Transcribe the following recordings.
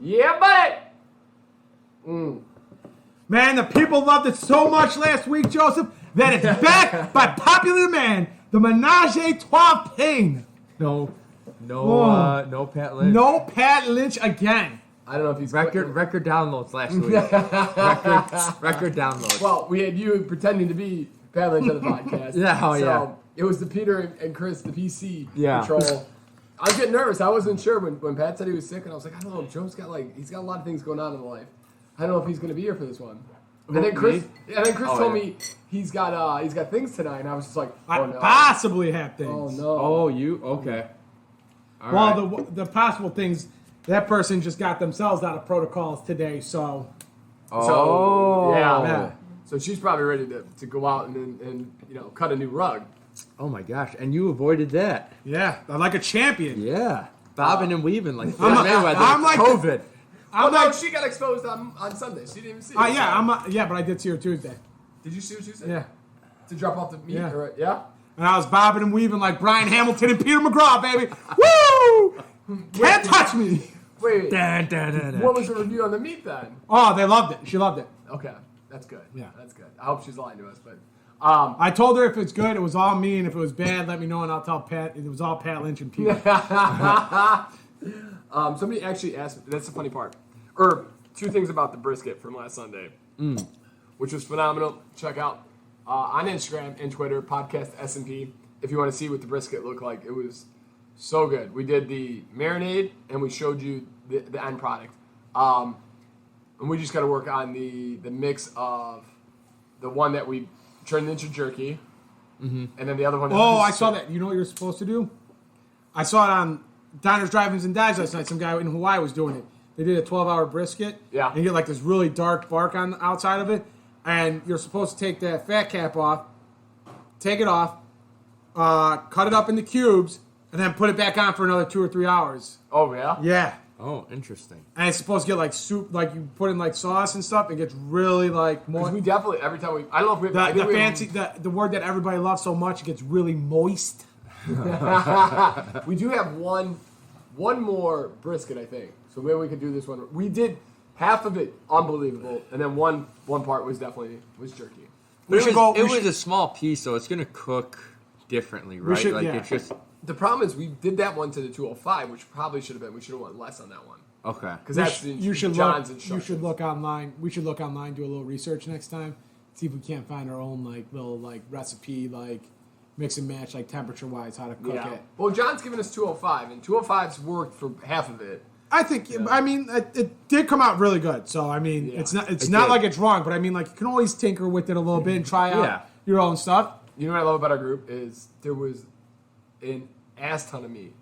Yeah, buddy. Man, the people loved it so much last week, Joseph, that it's back by popular demand. The Menage a Trois pain. No Pat Lynch. No Pat Lynch again. I don't know if he's Record downloads last week. record downloads. Well, we had you pretending to be Pat Lynch on the podcast. Yeah, It was the Peter and Chris, the PC Yeah. control. I was getting nervous. I wasn't sure when Pat said he was sick, and I was like, I don't know. Joe's got he's got a lot of things going on in life. I don't know if he's going to be here for this one. And then Chris told me he's got things tonight, and I was just like, oh no. I possibly have things. Oh no. Oh, you okay? All well, right. the possible things, that person just got themselves out of protocols today, so. Yeah. So she's probably ready to go out and cut a new rug. Oh my gosh! And you avoided that. Yeah, I'm like a champion. Yeah, bobbing and weaving like I'm like COVID. She got exposed on Sunday. She didn't even see it. But I did see her Tuesday. Did you see what she said? Yeah. To drop off the meat? Yeah. Yeah? And I was bobbing and weaving like Brian Hamilton and Peter McGraw, baby. Woo! Can't touch me. Wait. What was the review on the meat then? Oh, they loved it. She loved it. Okay. That's good. Yeah. That's good. I hope she's lying to us, but... I told her if it's good, it was all me, and if it was bad, let me know, and I'll tell Pat. It was all Pat Lynch and Peter. Somebody actually asked... That's the funny part. Two things about the brisket from last Sunday, which was phenomenal. Check out on Instagram and Twitter, podcast S&P, if you want to see what the brisket looked like. It was so good. We did the marinade, and we showed you the end product. And we just got to work on the mix of the one that we turned into jerky, and then the other one... I saw that. You know what you're supposed to do? I saw it on Diners, Drive-Ins, and Dives last night. Some guy in Hawaii was doing it. They did a 12-hour brisket. Yeah. And you get like this really dark bark on the outside of it. And you're supposed to take that fat cap off, take it off, cut it up into cubes, and then put it back on for another 2 or 3 hours. Oh, yeah? Yeah. Oh, interesting. And it's supposed to get like soup, like you put in like sauce and stuff. It gets really like Because moist. we definitely, every time I don't know if we... The word that everybody loves so much, it gets really moist. We do have one more brisket, I think. So maybe we could do this one. We did half of it unbelievable, and then one part was jerky. It was a small piece, so it's gonna cook differently, right? It's just the problem is we did that one to the 205, which probably should have been. We should have went less on that one. Okay. Because that's John's instructions. You should look online. We should look online, do a little research next time, see if we can't find our own little recipe, mix and match temperature wise how to cook it. Well, John's given us 205, and 205's worked for half of it. I think. Yeah. I mean, it did come out really good. So I mean, it's not like it's wrong, but I mean, you can always tinker with it a little bit and try out your own stuff. You know what I love about our group is there was an ass ton of meat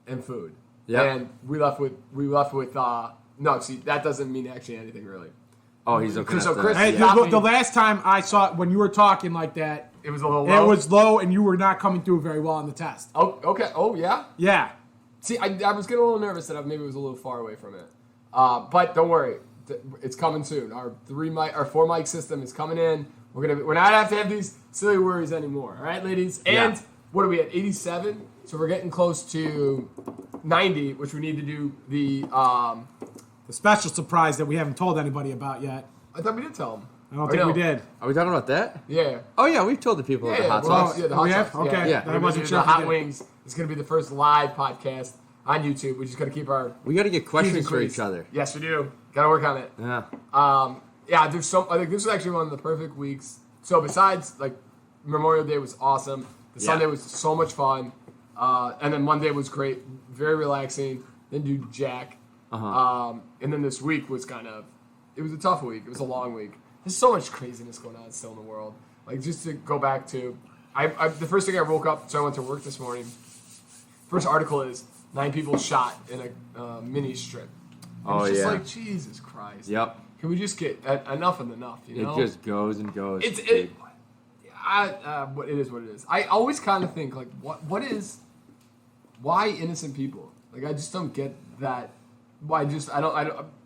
and food. Yeah. And we left with no. See, that doesn't mean actually anything really. Oh, he's okay. So Chris, the last time I saw it, when you were talking like that, it was a little low. It was low, and you were not coming through very well on the test. Oh, okay. Oh, yeah. Yeah. See, I was getting a little nervous that maybe it was a little far away from it. But don't worry, it's coming soon. Our 4 mic system is coming in. We're not have to have these silly worries anymore. All right, ladies. And what are we at? 87. So we're getting close to 90, which we need to do the special surprise that we haven't told anybody about yet. I thought we did tell them. I don't think we did. Are we talking about that? Yeah. Oh yeah, we've told the people about the hot sauce. Yeah, the hot sauce. Okay. Yeah. I wasn't sure. The hot wings. It's going to be the first live podcast on YouTube. We just got to keep our. We got to get questions for each other. Yes, we do. Got to work on it. Yeah. There's some. I think this was actually one of the perfect weeks. So besides Memorial Day was awesome. The Sunday was so much fun, and then Monday was great, very relaxing. Then do Jack. And then this week was it was a tough week. It was a long week. There's so much craziness going on still in the world. Just to go back to, the first thing I woke up, so I went to work this morning. First article is 9 people shot in a mini strip. And it's just Jesus Christ. Yep. Can we just get enough and enough? You know? It just goes and goes. It is what it is. I always kind of think why innocent people? I just don't get that. I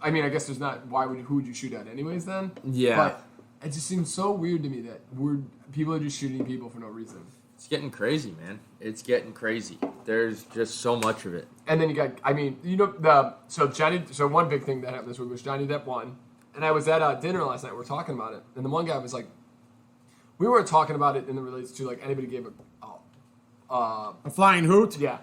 mean, I guess there's not. Who would you shoot at anyways? Then yeah. But it just seems so weird to me that people are just shooting people for no reason. It's getting crazy, man. It's getting crazy. There's just so much of it. And then you got, so one big thing that happened this week was Johnny Depp won. And I was at dinner last night. We were talking about it. And the one guy was like, we weren't talking about it in the relates to, like, anybody gave a flying hoot? Yeah.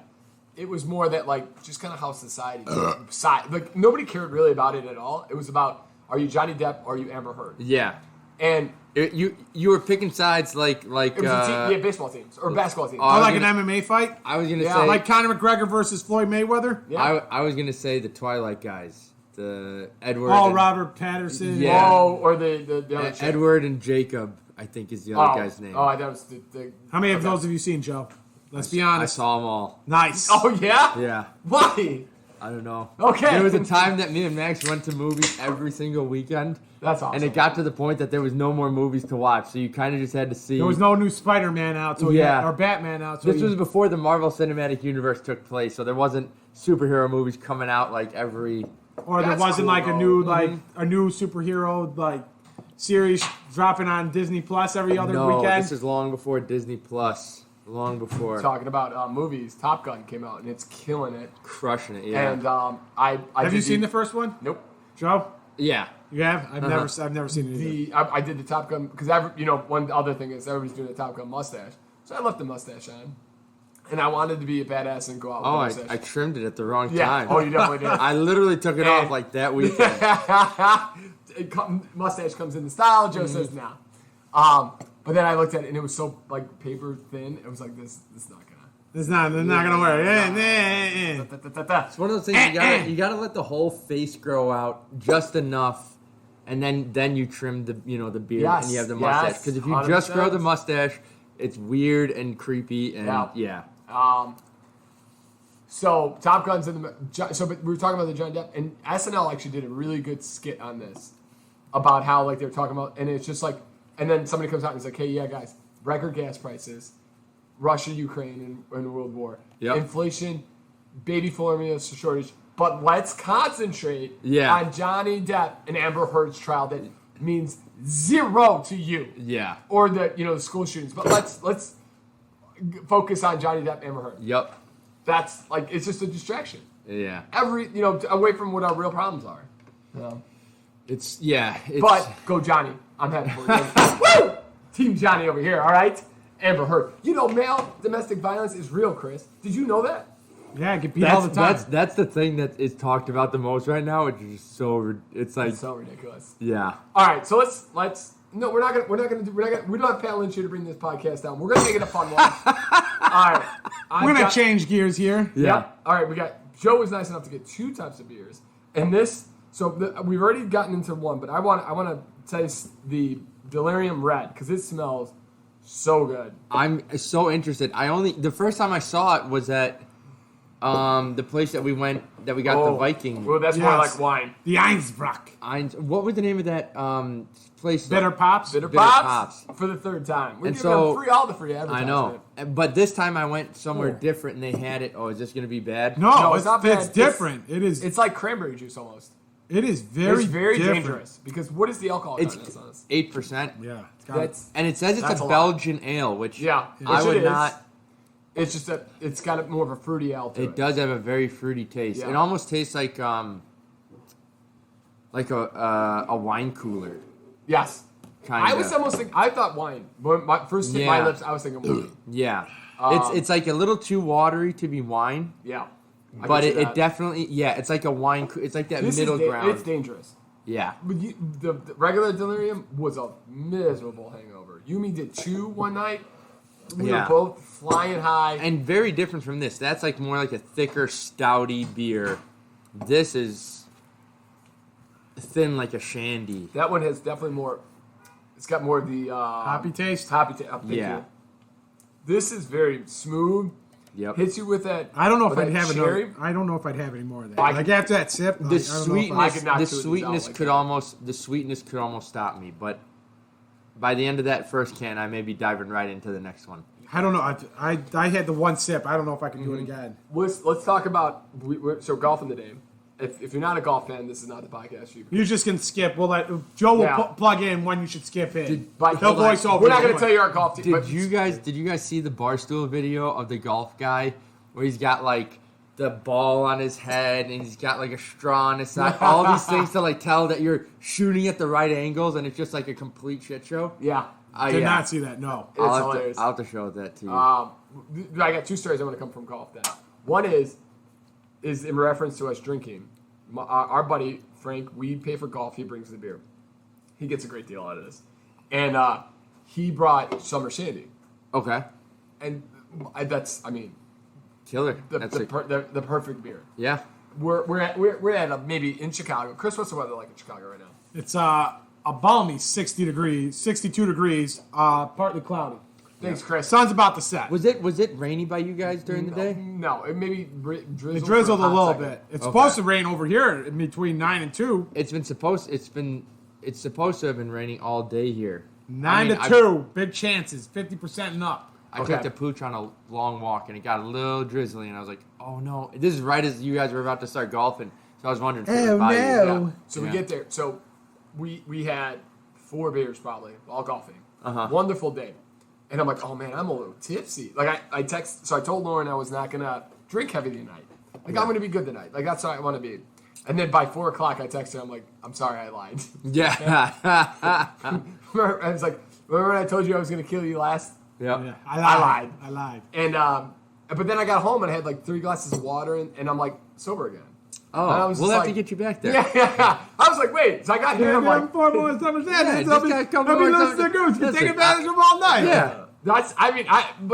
It was more that, like, just kind of how society, like, nobody cared really about it at all. It was about, are you Johnny Depp or are you Amber Heard? Yeah. And you were picking sides like it was baseball teams or basketball teams. Like an MMA fight? I was going to say. Like Conor McGregor versus Floyd Mayweather? Yeah. I was going to say the Twilight guys. The Edward. Robert Patterson. Yeah. Or the other Edward and Jacob, I think is the other guy's name. Oh, that was the How many of those have you seen, Joe? Let's be honest. I saw them all. Nice. Oh, yeah? Yeah. Why? I don't know. Okay. There was a time that me and Max went to movies every single weekend. That's awesome. And it got to the point that there was no more movies to watch, so you kind of just had to see. There was no new Spider-Man out, or Batman out. This was before the Marvel Cinematic Universe took place, so there wasn't superhero movies coming out like every. Or there wasn't a new a new superhero like series dropping on Disney Plus every other weekend. No, this is long before Disney Plus. Long before. Talking about movies, Top Gun came out and it's killing it, crushing it. Yeah. And I have you seen the first one? Nope. Joe? Yeah. You have? I've never seen it either. I did the Top Gun because one other thing is everybody's doing the Top Gun mustache, so I left the mustache on, and I wanted to be a badass and go out with the mustache. I trimmed it at the wrong Yeah. time. Oh, you definitely did. I literally took it off like that weekend. Mustache comes in the style. Joe says no. But then I looked at it and it was so like paper thin. It was like this is not gonna. They're not gonna wear it. It's one of those things you gotta let the whole face grow out just enough, and then you trim the beard and you have the mustache. Because if you 100%. just grow the mustache, it's weird and creepy and yeah. So Top Gun's in the but we were talking about the Johnny Depp and SNL actually did a really good skit on this about how like they were talking about, and it's just like, and then somebody comes out and is like, hey, yeah, guys, record gas prices, Russia, Ukraine, and World War, inflation, baby formula shortage, but let's concentrate on Johnny Depp and Amber Heard's trial that means zero to you, or the school shootings, but let's focus on Johnny Depp, Amber Heard. Yep. That's like it's just a distraction. Yeah. Away from what our real problems are. It's but go Johnny. I'm happy for you. Woo! Team Johnny over here, all right? Amber Heard. Male domestic violence is real, Chris. Did you know that? Yeah, I get beat all the time. That's the thing that is talked about the most right now, which is just it's so ridiculous. Yeah. All right, so let's no, we don't have Pat Lynch here to bring this podcast down. We're gonna make it a fun one. All right. We're gonna change gears here. Yeah. All right, we got Joe was nice enough to get 2 types of beers, and this. So we've already gotten into one, but I want to taste the Delirium Red because it smells so good. I'm so interested. The first time I saw it was at the place that we got the Viking. Well, that's more like wine. The Einsbruck. What was the name of that place? Bitter Pops. Bitter Pops for the 3rd time. We're giving them all the free advertisement. I know, but this time I went somewhere different and they had it. Oh, is this going to be bad? No, it's not bad. It's different. It's like cranberry juice almost. It is very dangerous because what is the alcohol content on this? 8%. Yeah, and it says it's a Belgian ale, which I would not. It's just that it's got more of a fruity ale to it. It does have a very fruity taste. Yeah. It almost tastes like a wine cooler. Yes, kinda. I was almost thinking. I thought wine. When my first hit my lips, I was thinking wine. Yeah, it's like a little too watery to be wine. Yeah. But it definitely, it's like a wine. It's like that middle ground. It's dangerous. Yeah. But the regular Delirium was a miserable hangover. Yumi did 2 one night. We were both flying high. And very different from this. That's like more like a thicker, stouty beer. This is thin like a shandy. That one has definitely more. It's got more of the hoppy taste. Yeah. This is very smooth. Yep. Hits you with that. I don't know if I'd have cherry. I don't know if I'd have any more of that. Like after that sip, the sweetness could almost stop me. But by the end of that first can, I may be diving right into the next one. I don't know. I had the one sip. I don't know if I can do it again. Let's talk about so golfing today. if you're not a golf fan, this is not the podcast for you. You just can skip. We'll let Joe will plug in when you should skip in. He'll voice over. We're not going to tell you our golf team. Did you guys see the Barstool video of the golf guy where he's got like the ball on his head and he's got like a straw on his side? All these things to like tell that you're shooting at the right angles, and it's just like a complete shit show. Yeah. Did not see that. No. It's hilarious. I'll have to show that to you. I got 2 stories I want to come from golf then. One is in reference to us drinking. Our buddy Frank, we pay for golf. He brings the beer. He gets a great deal out of this, and he brought Summer Sandy. Okay. And killer. The perfect beer. Yeah. We're at maybe in Chicago. Chris, what's the weather like in Chicago right now? It's a balmy 62 degrees, partly cloudy. Thanks, Chris. Sun's about to set. Was it rainy by you guys during the day? No, it maybe drizzled. It drizzled a little bit. It's supposed to rain over here in between 9 and 2. It's supposed to have been raining all day here. 9 to 2, big chances, 50% and up. I took the pooch on a long walk and it got a little drizzly and I was like, oh no. This is right as you guys were about to start golfing. So I was wondering if it was by you. Yeah. So we get there. So we had 4 beers probably, all golfing. Wonderful day. And I'm like, oh man, I'm a little tipsy. Like I told Lauren I was not gonna drink heavy tonight. Like I'm gonna be good tonight. Like that's how I want to be. And then by 4 o'clock, I texted her. I'm like, I'm sorry, I lied. Yeah. I was like, remember when I told you I was gonna kill you last? Yep. Yeah, I lied. And but then I got home and I had like 3 glasses of water and I'm like sober again. Oh, we'll have to get you back there. Yeah. I was like, wait. So I got here. I'm like, 4 more Summer Sandy. Just got a couple more take advantage of them all night. Yeah.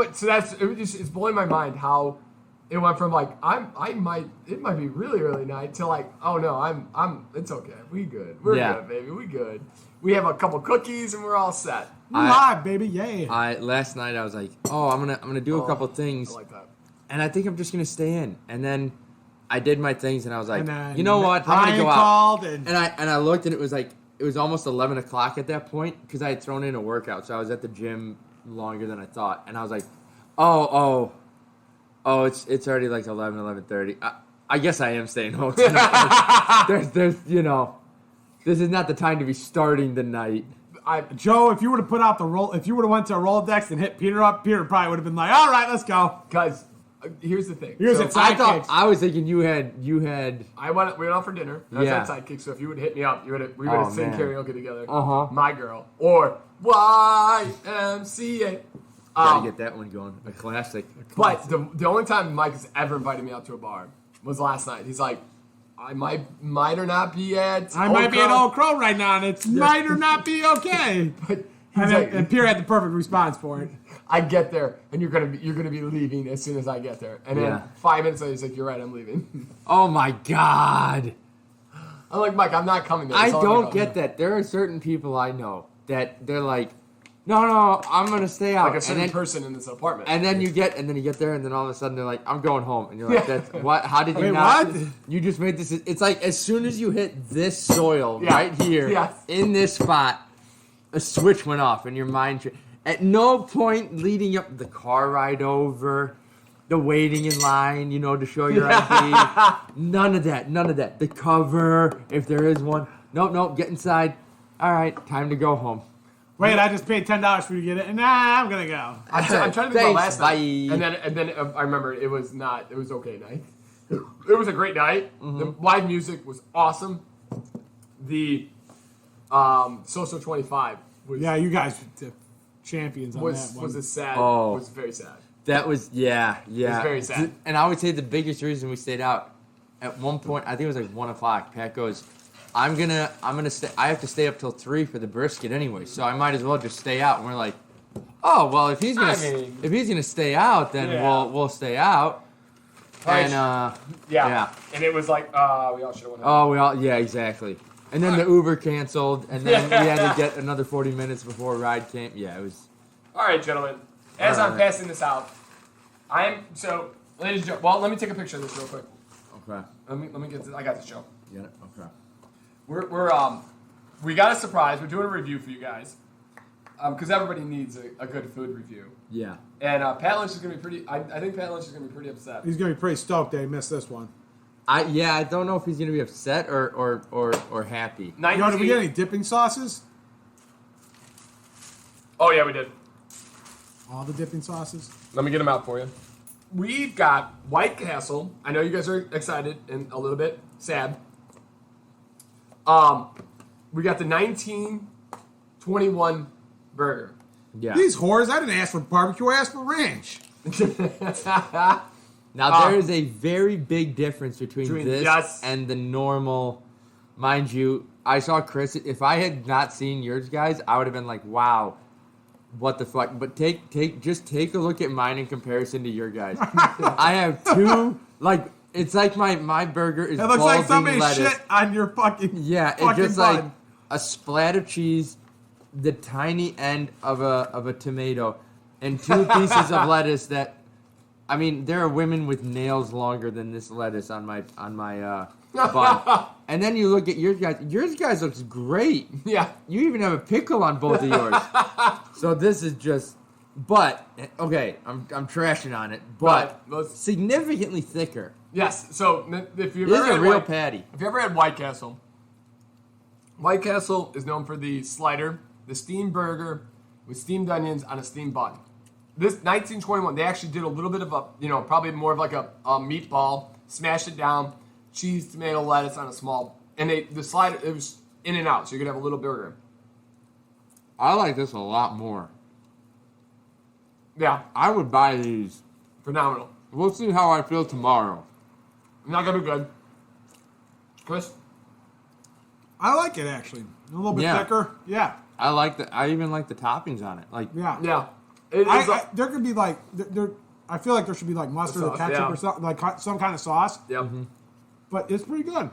It's blowing my mind how it went from like it might be really early night to like, oh no, it's okay. We good. We're good, baby. We good. We have a couple cookies and we're all set. Live, baby. Yeah. Last night I was like, oh, I'm gonna do a couple things. I like that. And I think I'm just gonna stay in. And then I did my things and I was like, you know what? Brian I'm gonna go out. And I looked and it was almost 11 o'clock at that point because I had thrown in a workout, so I was at the gym longer than I thought. And I was like, oh, it's already like 11:30. I guess I am staying home tonight. there's this is not the time to be starting the night. Joe, if you would have put out if you would have went to a Rolodex and hit Peter up, Peter probably would have been like, all right, let's go. Guys, here's the thing. I was thinking you had. We went out for dinner. I was at Sidekick, so if you would hit me up, we would have sing karaoke together. My Girl or YMCA. Gotta get that one going. A classic. But the only time Mike has ever invited me out to a bar was last night. He's like, I might or not be at. I might be at Old Crow right now, and it's might or not be okay. But and Pierre had the perfect response for it. I get there, and you're gonna be leaving as soon as I get there. And then 5 minutes later, he's like, "You're right, I'm leaving." Oh my God! I'm like, Mike, I'm not coming there. I don't get that. There are certain people I know that they're like, no, I'm gonna stay out. Like a certain person in this apartment. And then you get there, and then all of a sudden they're like, I'm going home, and you're like, that's what? How did you not? What? You just made this. It's like as soon as you hit this soil right here in this spot, a switch went off, and your mind. At no point leading up the car ride over, the waiting in line, to show your ID. None of that. The cover, if there is one. Nope, get inside. All right, time to go home. Wait, I just paid $10 for you to get it, and I'm gonna go. I'm trying to think about last night, and then I remember it was okay night. It was a great night. Mm-hmm. The live music was awesome. The Social 25 was you guys were champions on that one. Was very sad. That was It was very sad. And I would say the biggest reason we stayed out at one point, I think it was like 1 o'clock. Pat goes, I'm gonna stay. I have to stay up till 3 for the brisket anyway, so I might as well just stay out. And we're like, oh well, if he's gonna stay out, then we'll stay out. And and it was like we all should have went home. Exactly. And then the Uber canceled, and then we had to get another 40 minutes before a ride came. Yeah, it was. All right, gentlemen. As I'm passing this out, ladies and gentlemen. Well, let me take a picture of this real quick. Okay. Let me get this. I got this, Joe. You got it? Okay. We got a surprise. We're doing a review for you guys, because everybody needs a good food review. Yeah. And Pat Lynch is gonna be pretty. I think Pat Lynch is gonna be pretty upset. He's gonna be pretty stoked that he missed this one. I don't know if he's gonna be upset or happy. Did we get any dipping sauces? Oh yeah, we did. All the dipping sauces. Let me get them out for you. We've got White Castle. I know you guys are excited and a little bit sad. We got the 1921 burger. Yeah. These whores, I didn't ask for barbecue, I asked for ranch. Now, there is a very big difference between this and the normal. Mind you, I saw Chris. If I had not seen yours, guys, I would have been like, wow, what the fuck? But take a look at mine in comparison to your guys. I have two, like, it's like my burger is it looks like somebody lettuce. shit on your fucking Yeah, it's just bun. like a splat of cheese, the tiny end of a tomato, and two pieces of lettuce that, I mean, there are women with nails longer than this lettuce on my bun. And then you look at yours guys. Yours guys looks great. Yeah. You even have a pickle on both of yours. So this is just, but okay, I'm trashing on it, but significantly thicker. Yes. So if you've This ever is a had real patty. If you ever had White Castle is known for the slider, the steamed burger with steamed onions on a steamed bun. This 1921, they actually did a little bit of a, probably more of like a meatball, smashed it down, cheese, tomato, lettuce on a small, and the slider, it was in and out, so you could have a little burger. I like this a lot more. Yeah. I would buy these. Phenomenal. We'll see how I feel tomorrow. Not gonna be good. Chris? I like it actually. A little bit thicker. Yeah. I even like the toppings on it. Like Yeah. There could be like I feel like there should be like mustard or ketchup or something, like some kind of sauce. Yeah. Mm-hmm. But it's pretty good.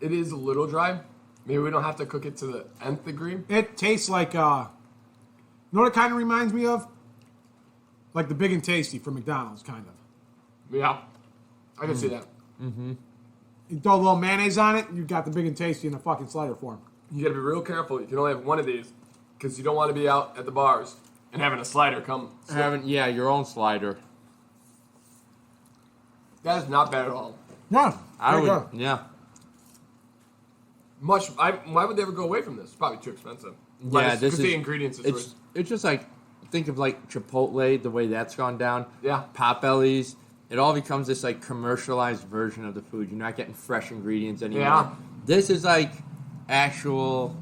It is a little dry. Maybe we don't have to cook it to the nth degree. It tastes like you know what it kind of reminds me of? Like the Big and Tasty from McDonald's, kind of. Yeah. I can see that. Mm-hmm. You throw a little mayonnaise on it, you got the Big and Tasty in a fucking slider form. You gotta be real careful. You can only have one of these because you don't want to be out at the bars and having a slider come. Your own slider. That is not bad at all. Yeah, Why would they ever go away from this? It's probably too expensive. Yeah, because the ingredients. It's just like, think of like Chipotle, the way that's gone down. Yeah. Potbellies. It all becomes this like commercialized version of the food. You're not getting fresh ingredients anymore. Yeah. This is like actual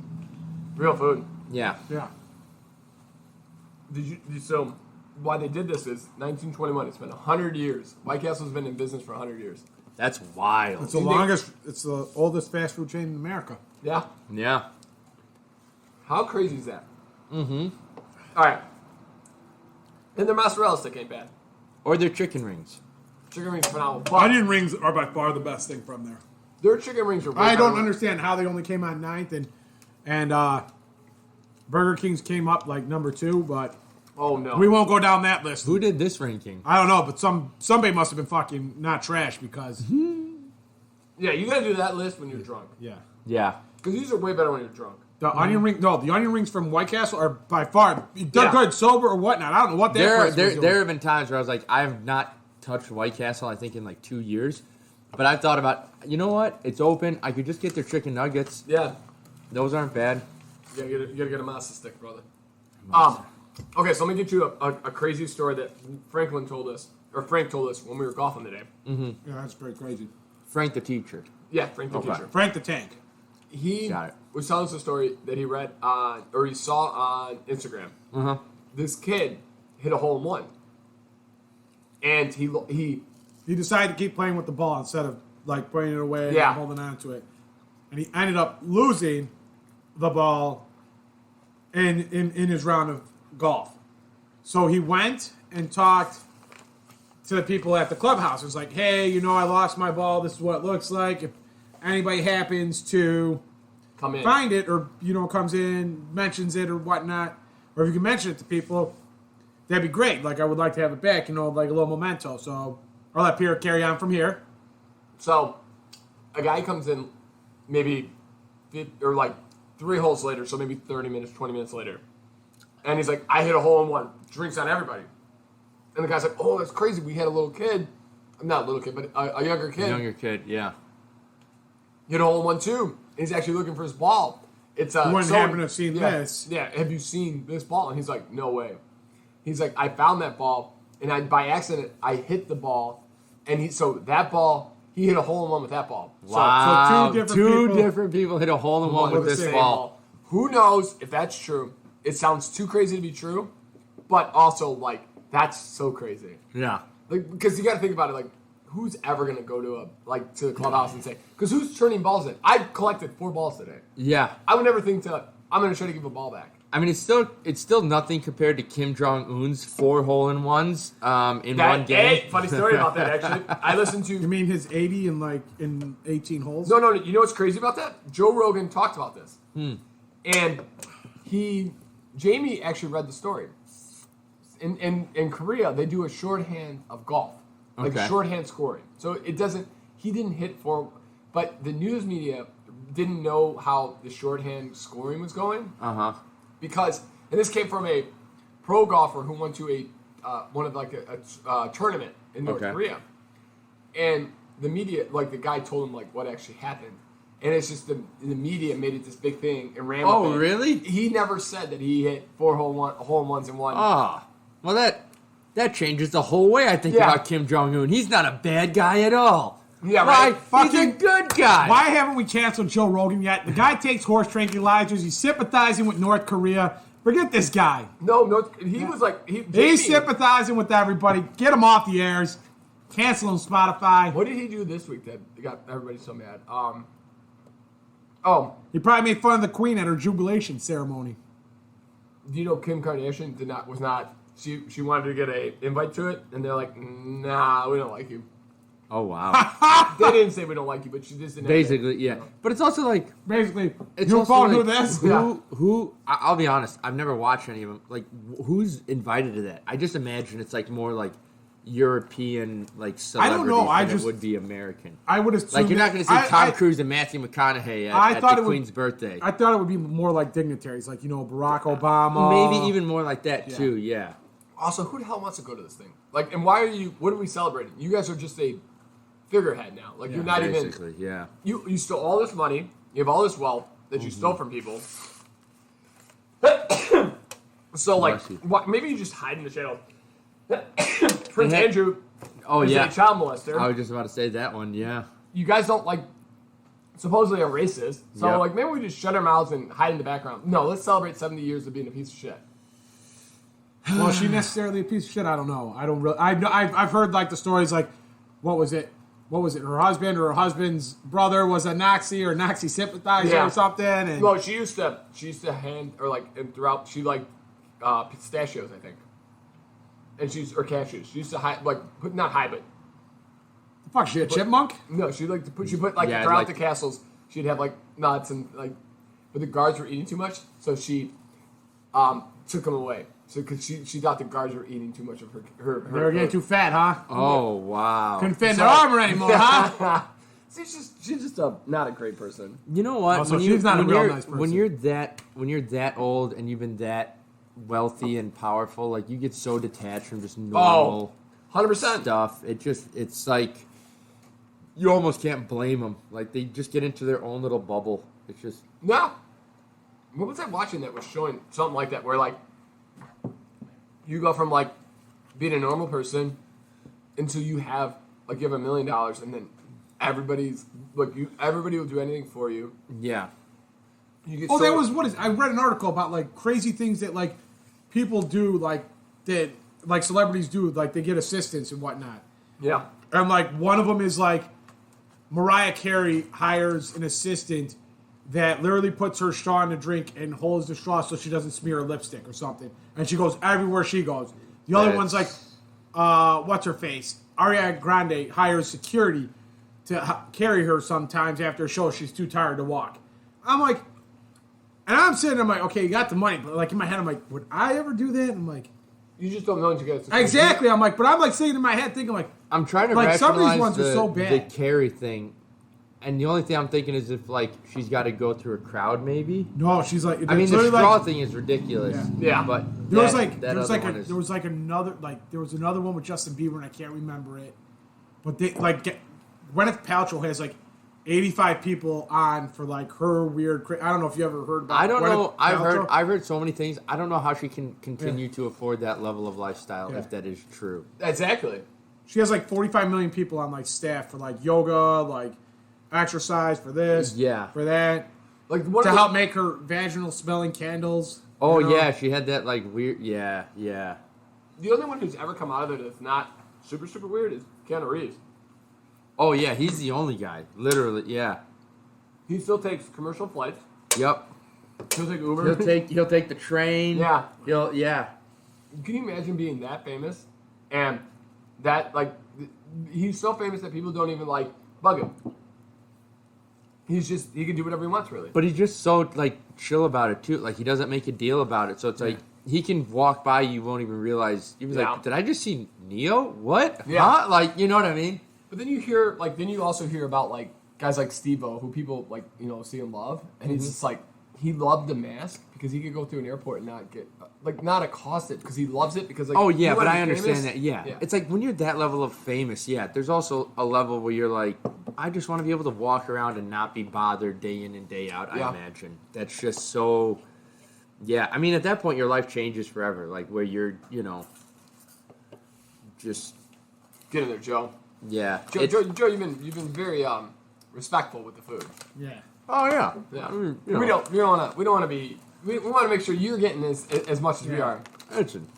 real food. Yeah. So why they did this is 1921. It's been 100 years. White Castle's been in business for 100 years. That's wild. It's it's the oldest fast food chain in America. Yeah. Yeah. How crazy is that? Mm-hmm. All right. And their mozzarella stick ain't bad. Or their chicken rings. Chicken rings phenomenal. Onion rings are by far the best thing from there. Their chicken rings are. I don't understand how they only came on 9th and Burger King's came up like number 2, but oh no, we won't go down that list. Who did this ranking? I don't know, but somebody must have been fucking not trash because. Yeah, you gotta do that list when you're drunk. Yeah. Because these are way better when you're drunk. The onion rings from White Castle are by far they're good sober or whatnot. I don't know what there have been times where I was like, I have not touched White Castle, I think, in like 2 years. But I've thought about, you know what? It's open. I could just get their chicken nuggets. Yeah. Those aren't bad. You gotta get a masa stick, brother. Okay, so let me get you a crazy story that Frank told us when we were golfing today. Mm-hmm. Yeah, that's pretty crazy. Frank the teacher. Yeah, Frank the teacher. Frank the Tank. He was telling us a story that he read or he saw on Instagram. Uh-huh. This kid hit a hole in one, and he decided to keep playing with the ball instead of like putting it away and holding on to it, and he ended up losing the ball in his round of golf. So he went and talked to the people at the clubhouse. It was like, hey, I lost my ball. This is what it looks like. If anybody happens to come in, find it, or comes in, mentions it or whatnot, or if you can mention it to people, that'd be great. Like I would like to have it back, like a little memento. So I'll let Pierre carry on from here. So a guy comes in maybe 3 holes later, so maybe 30 minutes, 20 minutes later, and he's like, I hit a hole in one. Drinks on everybody. And the guy's like, oh, that's crazy. We had a little kid not a little kid, but a younger kid. A younger kid, yeah. Hit a hole in one too. He's actually looking for his ball. It's you wouldn't happen to have seen this. Yeah, have you seen this ball? And he's like, no way. He's like, I found that ball, and by accident I hit the ball, and he hit a hole in one with that ball. Wow. So two different people hit a hole in one with this ball. Who knows if that's true? It sounds too crazy to be true, but also like that's so crazy. Yeah. Like because you got to think about it. Like who's ever gonna go to the clubhouse and say? Because who's turning balls in? I collected 4 balls today. Yeah. I would never think I'm gonna try to give a ball back. I mean, it's still nothing compared to Kim Jong-un's 4 hole-in-ones in one game. Funny story about that, actually. I listened to... You mean his 80 in 18 holes? No. You know what's crazy about that? Joe Rogan talked about this. And Jamie actually read the story. In Korea, they do a shorthand of golf. Like shorthand scoring. So he didn't hit 4... But the news media didn't know how the shorthand scoring was going. Uh-huh. Because, and this came from a pro golfer who went to a tournament in North Korea, and the media, like the guy told him like what actually happened, and it's just the media made it this big thing and ran. Oh, with it. Really? He never said that he hit 4 hole-in-ones in one. Ah, well that changes the whole way I think about Kim Jong-un. He's not a bad guy at all. Yeah, right. He's a good guy. Why haven't we canceled Joe Rogan yet? The guy takes horse tranquilizers. He's sympathizing with North Korea. Forget this guy. No, he was like... He's sympathizing with everybody. Get him off the airs. Cancel him, Spotify. What did he do this week that got everybody so mad? He probably made fun of the Queen at her jubilation ceremony. Do you know Kim Kardashian was not... She wanted to get an invite to it, and they're like, nah, we don't like you. Oh, wow. They didn't say we don't like you, but she just didn't. Basically, yeah. You know. But it's also like... Basically, it's you follow like, this? Who... I'll be honest, I've never watched any of them. Like, who's invited to that? I just imagine it's like more like European, like, celebrities than it would be American. I would assume... Like, you're not going to see Tom Cruise and Matthew McConaughey at the Queen's birthday. I thought it would be more like dignitaries, like, Barack Obama. Maybe even more like that, too, yeah. Also, who the hell wants to go to this thing? Like, and why what are we celebrating? You guys are just a figurehead now. Like, you're not basically, even... You stole all this money. You have all this wealth that you stole from people. So, like, maybe you just hide in the shadows. Prince Andrew is a child molester. I was just about to say that one, yeah. You guys don't, like, supposedly are racist. So, like, maybe we just shut our mouths and hide in the background. No, let's celebrate 70 years of being a piece of shit. Well, is she necessarily a piece of shit? I don't know. I don't really... I've heard, like, the stories, like, what was it? Her husband or her husband's brother was a Nazi or Nazi sympathizer or something. And well, she used to hand or like and throughout she liked pistachios, I think, and or cashews. She used to hide not hide but. The fuck, she a chipmunk? No, she liked to put throughout the castles. She'd have like nuts and like, but the guards were eating too much, so she took them away. So, because she thought the guards were eating too much of her they were getting too fat, huh? Oh, wow. Couldn't fit in their armor anymore, huh? She's just not a great person. You know what? Also, she's not a real nice person. When you're that old and you've been that wealthy and powerful, like, you get so detached from just normal 100% stuff. It's like, you almost can't blame them. Like, they just get into their own little bubble. It's just... No. What was I watching that was showing something like that, where, like, you go from, like, being a normal person until you have $1 million, and then everybody will do anything for you. Yeah. I read an article about, like, crazy things that, like, people do, like, that, like, celebrities do, like, they get assistance and whatnot. Yeah. And, like, one of them is, like, Mariah Carey hires an assistant that literally puts her straw in the drink and holds the straw so she doesn't smear her lipstick or something. And she goes everywhere she goes. The other one's like, what's her face? Ariana Grande hires security to carry her sometimes after a show. She's too tired to walk. I'm like, and I'm sitting, I'm like, okay, you got the money. But like in my head, I'm like, would I ever do that? And I'm like, you just don't know until you get it. Exactly. I'm like, but I'm like sitting in my head thinking like, I'm trying to like some of these rationalize ones are so bad. The Carrie thing. And the only thing I'm thinking is if, like, she's got to go through a crowd, maybe. No, she's like. I mean, the straw thing is ridiculous. Yeah. But there was another, like there was another one with Justin Bieber, and I can't remember it. but Gwyneth Paltrow has like 85 people on for like her weird. I don't know if you ever heard about. I don't know. Paltrow. I've heard so many things. I don't know how she can continue to afford that level of lifestyle if that is true. Exactly. She has like 45 million people on like staff for like yoga, like exercise, for this, for that, like to help make her vaginal smelling candles. Oh yeah, she had that like weird. Yeah. The only one who's ever come out of there that's not super weird is Keanu Reeves. Oh yeah, he's the only guy. Literally, yeah. He still takes commercial flights. Yep. He'll take Uber. He'll take the train. Yeah. Can you imagine being that famous and that like he's so famous that people don't even like bug him. He can do whatever he wants really. But he's just so like chill about it too. Like he doesn't make a deal about it. So it's like he can walk by, you won't even realize. He was like, "Did I just see Neo? What? Yeah. Huh?" Like, you know what I mean? But then you also hear about like guys like Steve-O who people like, see and love, and he's just like he loved the mask because he could go through an airport and not get not accosted because he loves it because like. Oh yeah, but I understand famous. that. Yeah, it's like when you're that level of famous. Yeah, there's also a level where you're like, I just want to be able to walk around and not be bothered day in and day out. I imagine that's just so. Yeah, I mean at that point your life changes forever. Like where you're, just get in there, Joe. Yeah, Joe, you've been very respectful with the food. Yeah. Oh yeah. I mean, we don't want to be. We want to make sure you're getting as much as we are. Listen.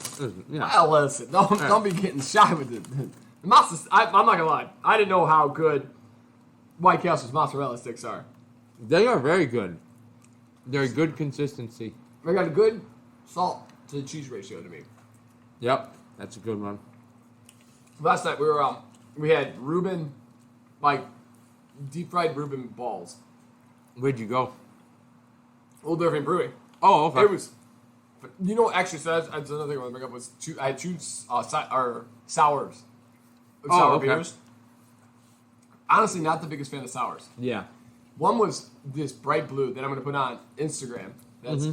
Well, listen. Don't be getting shy with it. The mozzarella. I'm not gonna lie. I didn't know how good White Castle's mozzarella sticks are. They are very good. They're a good consistency. They got a good salt to cheese ratio to me. Yep, that's a good one. Last night we had Reuben, like deep fried Reuben balls. Where'd you go? Old Different Brewing. Oh, okay. It was, actually says that's another thing I want to bring up was I had two sours, beers. Honestly, not the biggest fan of sours. Yeah. One was this bright blue that I'm going to put on Instagram. That's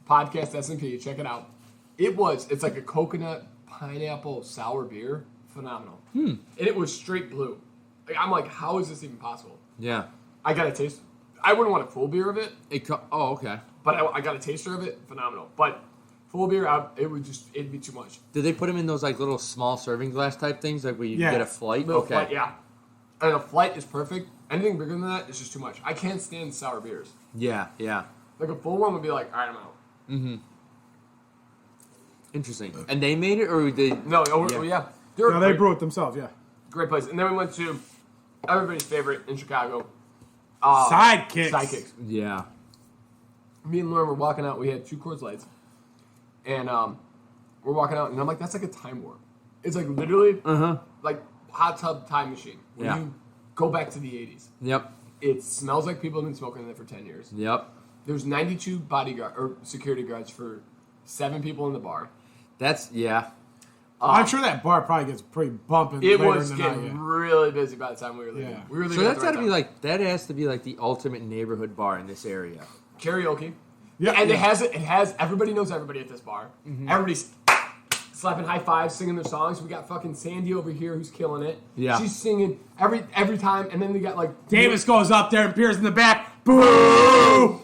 podcast S&P. Check it out. It's like a coconut pineapple sour beer. Phenomenal. And it was straight blue. I'm like, how is this even possible? Yeah. I got a taste. I wouldn't want a full beer of it. Okay. But I got a taster of it. Phenomenal. But full beer, it'd be too much. Did they put them in those like little small serving glass type things, like where you get a flight? Little flight, yeah. And a flight is perfect. Anything bigger than that is just too much. I can't stand sour beers. Yeah. Like a full one would be like, all right, I'm out. Mm-hmm. Interesting. And they made it, or they? No, yeah. They brew it themselves, yeah. Great place. And then we went to everybody's favorite in Chicago. Sidekicks. Yeah. Me and Lauren were walking out. We had 2 Coors Lights. And we're walking out, and I'm like, that's like a time warp. It's like literally like hot tub time machine. When you go back to the 80s. Yep. It smells like people have been smoking in there for 10 years. Yep. There's 92 bodyguard or security guards for 7 people in the bar. I'm sure that bar probably gets pretty bumping. It was getting really busy by the time we were leaving. Yeah. We were leaving so that's got to be like that has to be like the ultimate neighborhood bar in this area. Karaoke. Yeah. And it has everybody knows everybody at this bar. Mm-hmm. Everybody's slapping high fives, singing their songs. We got fucking Sandy over here who's killing it. Yeah. She's singing every time, and then we got like Davis goes up there and peers in the back. Boo!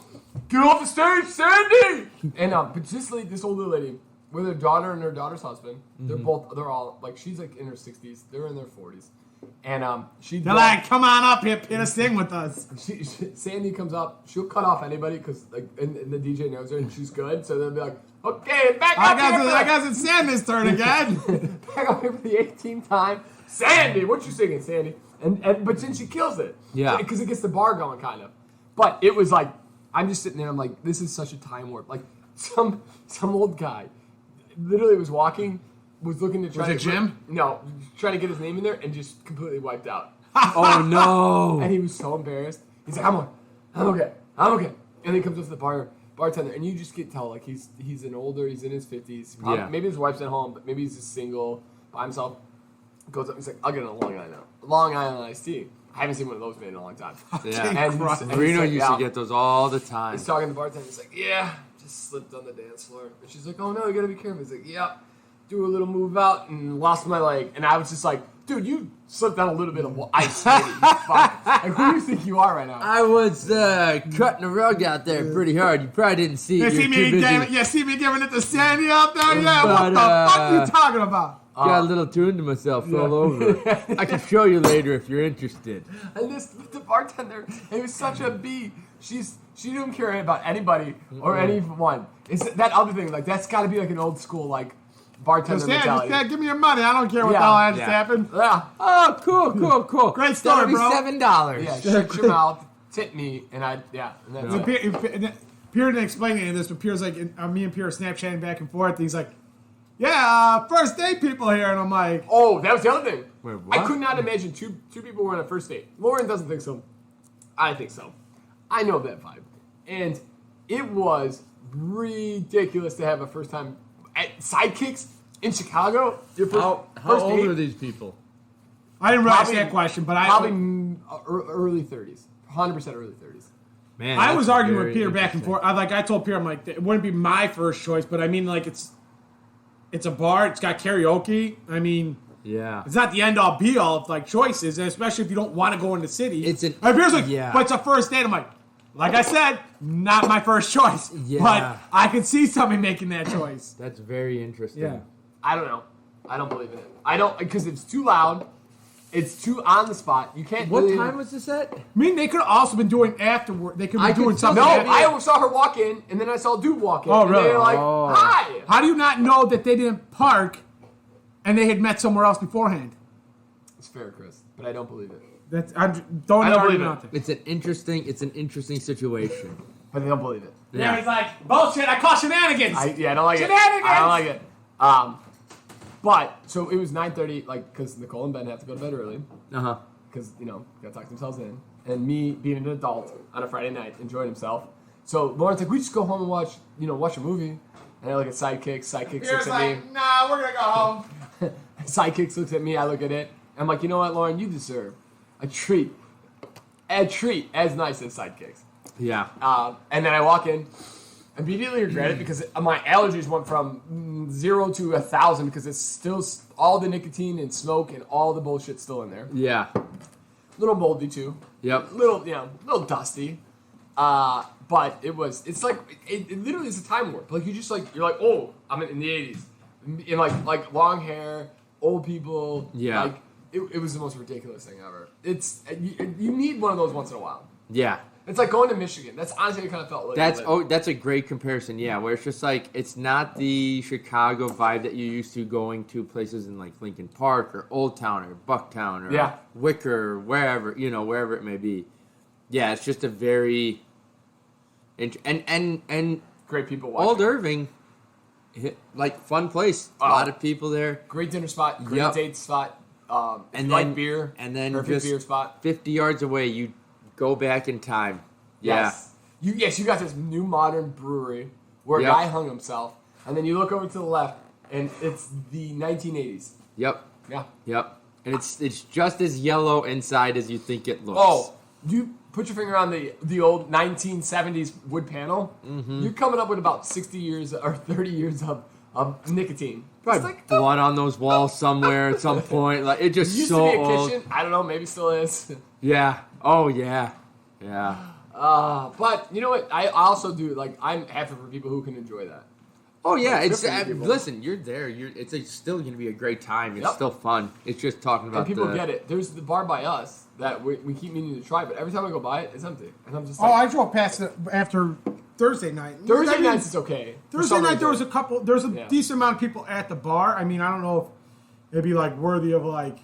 Get off the stage, Sandy! And but this older lady with her daughter and her daughter's husband, they're all like, she's like in her 60s, they're in their 40s, and they're like, come on up here, Peter, sing with us. Sandy comes up, she'll cut off anybody because like and the DJ knows her and she's good, so they'll be like, okay, back up here. I guess it's Sandy's turn again. Back up here for the 18th time, Sandy. What you singing, Sandy? And but then she kills it, because it gets the bar going kind of. But it was like, I'm just sitting there, I'm like, this is such a time warp. Like some old guy literally was walking, was looking to try was to... it Jim? No, trying to get his name in there and just completely wiped out. Oh, no. And he was so embarrassed. He's like, I'm okay. And he comes up to the bartender, and you just get tell, like, he's he's in his 50s. Maybe his wife's at home, but maybe he's just single, by himself. Goes up, he's like, I'll get a Long Island now. Long Island iced tea. I haven't seen one of those made in a long time. Yeah. And Reno used to get those all the time. He's talking to the bartender. He's like, yeah, just slipped on the dance floor. And she's like, oh no, you gotta be careful. He's like, yeah. do a little move out and lost my leg. And I was just like, dude, you slipped on a little bit of ice. You fuck. Like, who do you think you are right now? I was cutting the rug out there pretty hard. You probably didn't see it. See me giving it to Sandy out there? Yeah, what the fuck are you talking about? Got a little tune to myself all over. I can show you later if you're interested. And the bartender, it was such a B. She didn't care about anybody or anyone. It's that other thing. Like, that's got to be like an old school, like, bartender mentality. Just give me your money. I don't care what the hell has happened. Yeah. Oh, cool. Great story, bro. $77. Yeah, shut your mouth, tip me, and And that's it. Pierre didn't explain any of this, but Pierre's like, me and Pierre are Snapchatting back and forth. He's like, first date people here. And I'm like, oh, that was the other thing. Wait, what? I could not imagine two people were on a first date. Lauren doesn't think so. I think so. I know that vibe. And it was ridiculous to have a first time at Sidekicks in Chicago. Your first, how old are these people? I didn't really ask that question, but probably early 30s. 100% early 30s. Man, I was arguing with Pierre back and forth. I told Pierre, I'm like, it wouldn't be my first choice, but I mean, like, it's a bar. It's got karaoke. I mean, yeah, it's not the end all be all of like choices, and especially if you don't want to go in the city. Pierre's like, but it's a first date. I'm like I said, not my first choice. Yeah. But I could see somebody making that choice. That's very interesting. Yeah. I don't know. I don't believe in it. I don't, because it's too loud. It's too on the spot. You can't. What time was this at? I mean, they could have also been doing afterward. They could be doing something. No, I saw her walk in, and then I saw a dude walk in. Oh, really? And they were like, hi. How do you not know that they didn't park and they had met somewhere else beforehand? It's fair, Chris, but I don't believe it. I don't believe it. It's an interesting situation. But I don't believe it. Yeah, he's like, bullshit, I call shenanigans. I don't like it. Shenanigans! I don't like it. But, so it was 9:30, like, because Nicole and Ben have to go to bed early. Uh-huh. Because, got to talk themselves in. And me being an adult on a Friday night, enjoying himself. So Lauren's like, we just go home and watch a movie. And I look at Sidekicks. Sidekicks looks at me. Nah, we're going to go home. Sidekicks looks at me. I look at it. I'm like, you know what, Lauren? You deserve a treat. A treat as nice as Sidekicks. Yeah. And then I walk in. Immediately regret it because my allergies went from 0 to 1,000 because it's still all the nicotine and smoke and all the bullshit still in there. Yeah. Little moldy too. Yep. Little dusty. But it's like it literally is a time warp. Like you're like, oh, I'm in the 80s, in like long hair, old people. Yeah. Like it was the most ridiculous thing ever. It's you need one of those once in a while. Yeah. It's like going to Michigan. That's honestly what it kind of felt like. That's a great comparison. Yeah, where it's just like it's not the Chicago vibe that you're used to going to places in like Lincoln Park or Old Town or Bucktown or Wicker or wherever it may be. Yeah, it's just a very and great people watching. Old Irving, like fun place. A lot of people there. Great dinner spot. Great date spot. And then beer. And then perfect just beer spot. 50 yards away, you go back in time. Yes. Yeah. You got this new modern brewery where a guy hung himself, and then you look over to the left, and it's the 1980s. Yep. Yeah. Yep. And it's just as yellow inside as you think it looks. Oh, you put your finger on the old 1970s wood panel. Mm-hmm. You're coming up with about 60 years or 30 years of nicotine. Probably like, blood on those walls somewhere at some point. Like it just used so to be a old. kitchen. I don't know. Maybe still is. Yeah. Oh yeah. Yeah. But you know what? I also do I'm happy for people who can enjoy that. Oh yeah, it's listen. You're there. It's still going to be a great time. It's still fun. It's just talking about. And people get it. There's the bar by us that we keep meaning to try, but every time I go by it, it's empty, and I'm just like, I drove past it after Thursday night. Thursday nights it's okay. Thursday night there was a decent amount of people at the bar. I mean, I don't know if it'd be worthy of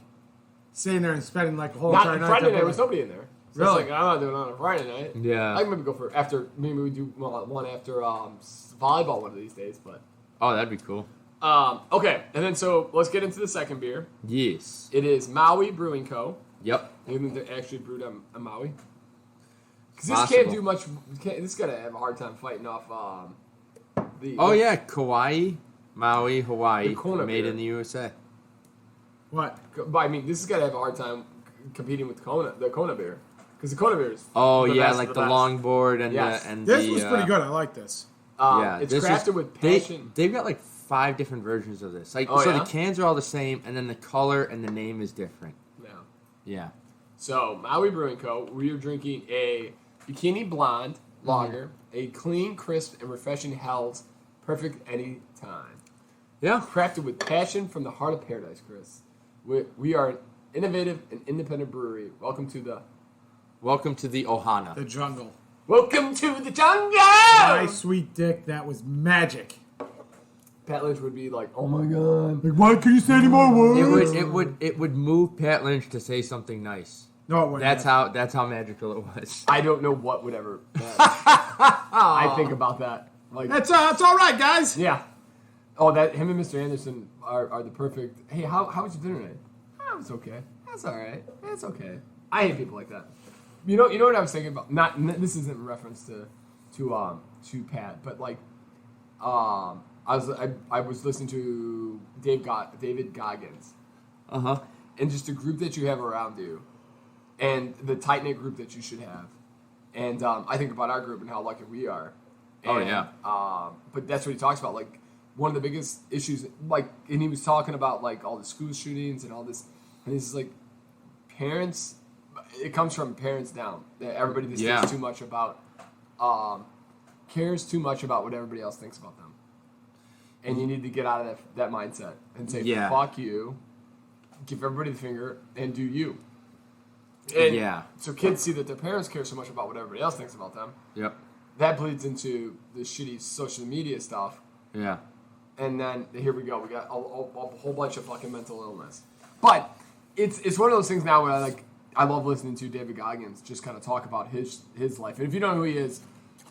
sitting there and spending a whole entire night. Friday night there was nobody in there. So really? It's I'm not doing it on a Friday night. Yeah. I can maybe go for after. Maybe we do one after volleyball one of these days, but. Oh, that'd be cool. Okay, and then so let's get into the second beer. Yes. It is Maui Brewing Co. Yep. Even they actually brewed on Maui. Because this can't do much. This is gonna have a hard time fighting off the. Oh yeah, Kauai, Maui, Hawaii, Kona made beer. in the USA. What? But I mean, this is gonna have a hard time competing with the Kona beer. Because the Kona beer is. Oh the yeah, best like of the best. longboard and Yes. the and This the, was pretty good. I like this. It's crafted with passion. They've got 5 different versions of this. Like, Oh, so yeah? the cans are all the same, and then the color and the name is different. Yeah. Yeah. So, Maui Brewing Co., we are drinking a Bikini Blonde lager, a clean, crisp, and refreshing Hell's perfect any time. Yeah. Crafted with passion from the heart of paradise, Chris. We are an innovative and independent brewery. Welcome to the Ohana. The jungle. Welcome to the jungle! My sweet dick, that was magic. Pat Lynch would be like, oh my god. Like, what? Can you say any more words? It would move Pat Lynch to say something nice. No, it wouldn't. That's how magical it was. I don't know what would ever. I think about that. Like, That's all right, guys. yeah. Oh, that him and Mr. Anderson are the perfect. Hey, how was your dinner night? Oh, it's okay. That's all right. It's okay. I hate people like that. You know what I was thinking about? This isn't in reference to Pat, but like, I was listening to David Goggins, and just the group that you have around you, and the tight knit group that you should have, and I think about our group and how lucky we are. And, but that's what he talks about. Like, one of the biggest issues, like, and he was talking about like all the school shootings and all this, and he's just like, parents. It comes from parents down. That everybody just thinks too much about, cares too much about what everybody else thinks about them, and you need to get out of that mindset and say, "Fuck you," give everybody the finger, and do you. And so kids see that their parents care so much about what everybody else thinks about them. Yep. That bleeds into the shitty social media stuff. Yeah. And then here we go. We got a whole bunch of fucking mental illness. But it's one of those things now where I love listening to David Goggins just kind of talk about his life. And if you don't know who he is,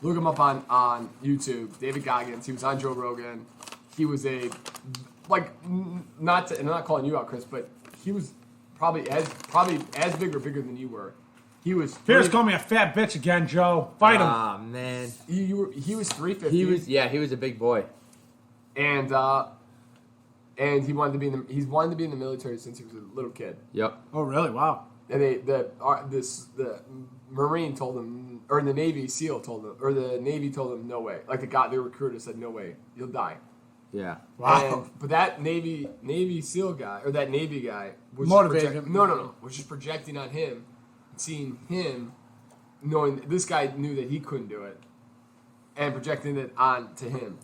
look him up on YouTube. David Goggins. He was on Joe Rogan. He was and I'm not calling you out, Chris, but he was probably as big or bigger than you were. He was. Pierce called me a fat bitch again, Joe. Fight him. Ah, man. He was 350. He was a big boy. And he wanted to be in the military since he was a little kid. Yep. Oh, really? Wow. And the Marine told him, or the Navy SEAL told him, or the Navy told him, no way. Like the recruiter said, no way, you'll die. Yeah. Wow. But that Navy SEAL guy, or that Navy guy, was motivated him. No, was just projecting on him, seeing him, knowing that this guy knew that he couldn't do it, and projecting it on to him.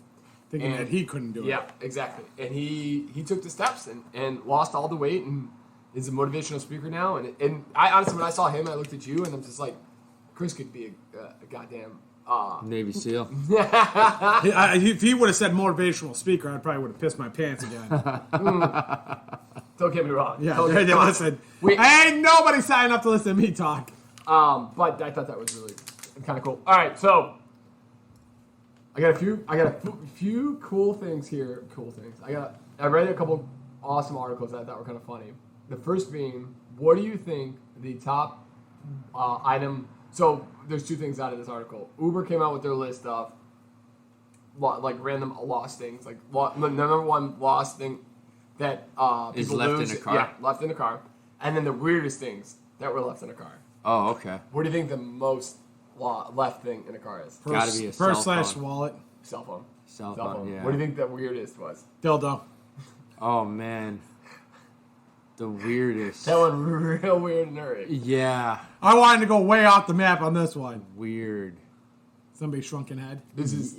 Thinking that he couldn't do it. Yeah, exactly. And he took the steps and lost all the weight and is a motivational speaker now. And I honestly, when I saw him, I looked at you and I'm just like, Chris could be a goddamn Navy SEAL. If he would have said motivational speaker, I probably would have pissed my pants again. Don't get me wrong. Yeah, listen. Ain't nobody signing up to listen to me talk. But I thought that was really kind of cool. All right, so I got a few cool things here. Cool things. I read a couple awesome articles that I thought were kind of funny. The first being, what do you think the top item? So there's 2 things out of this article. Uber came out with their list of random lost things. Like the number one lost thing that is people left lose. in a car. Yeah, left in a car. And then the weirdest things that were left in a car. Oh, okay. What do you think the most left thing in a car is? Gotta be a cell phone. Purse/wallet. Cell phone. Cell phone, yeah. What do you think the weirdest was? Dildo. Oh, man. The weirdest. That one real weird and nerdy. Yeah. I wanted to go way off the map on this one. Weird. Somebody's shrunken head. This is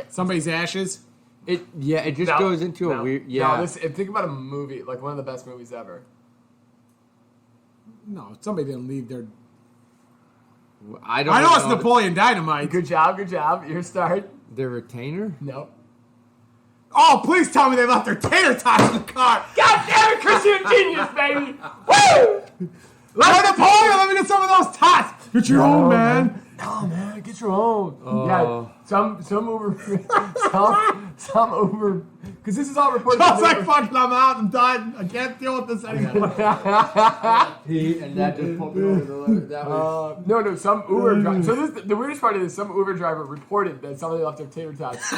Somebody's ashes. It just goes into a weird. Yeah. No, think about a movie, like one of the best movies ever. No, somebody didn't leave their. I know it's Napoleon Dynamite. Good job. Your start. The retainer? No. Oh, please tell me they left their tater tots in the car. God damn it, Chris, you're a genius, baby. Woo! Napoleon, let me get some of those tots. Get your own, man. No, man, get your own. Oh. Yeah, some Uber, some Uber, because this is all reported. I was like, fucking, I'm out. I'm done. I can't deal with this anymore. And that just pulled me over the line. No, some Uber driver. So the weirdest part is some Uber driver reported that somebody left their tater tots.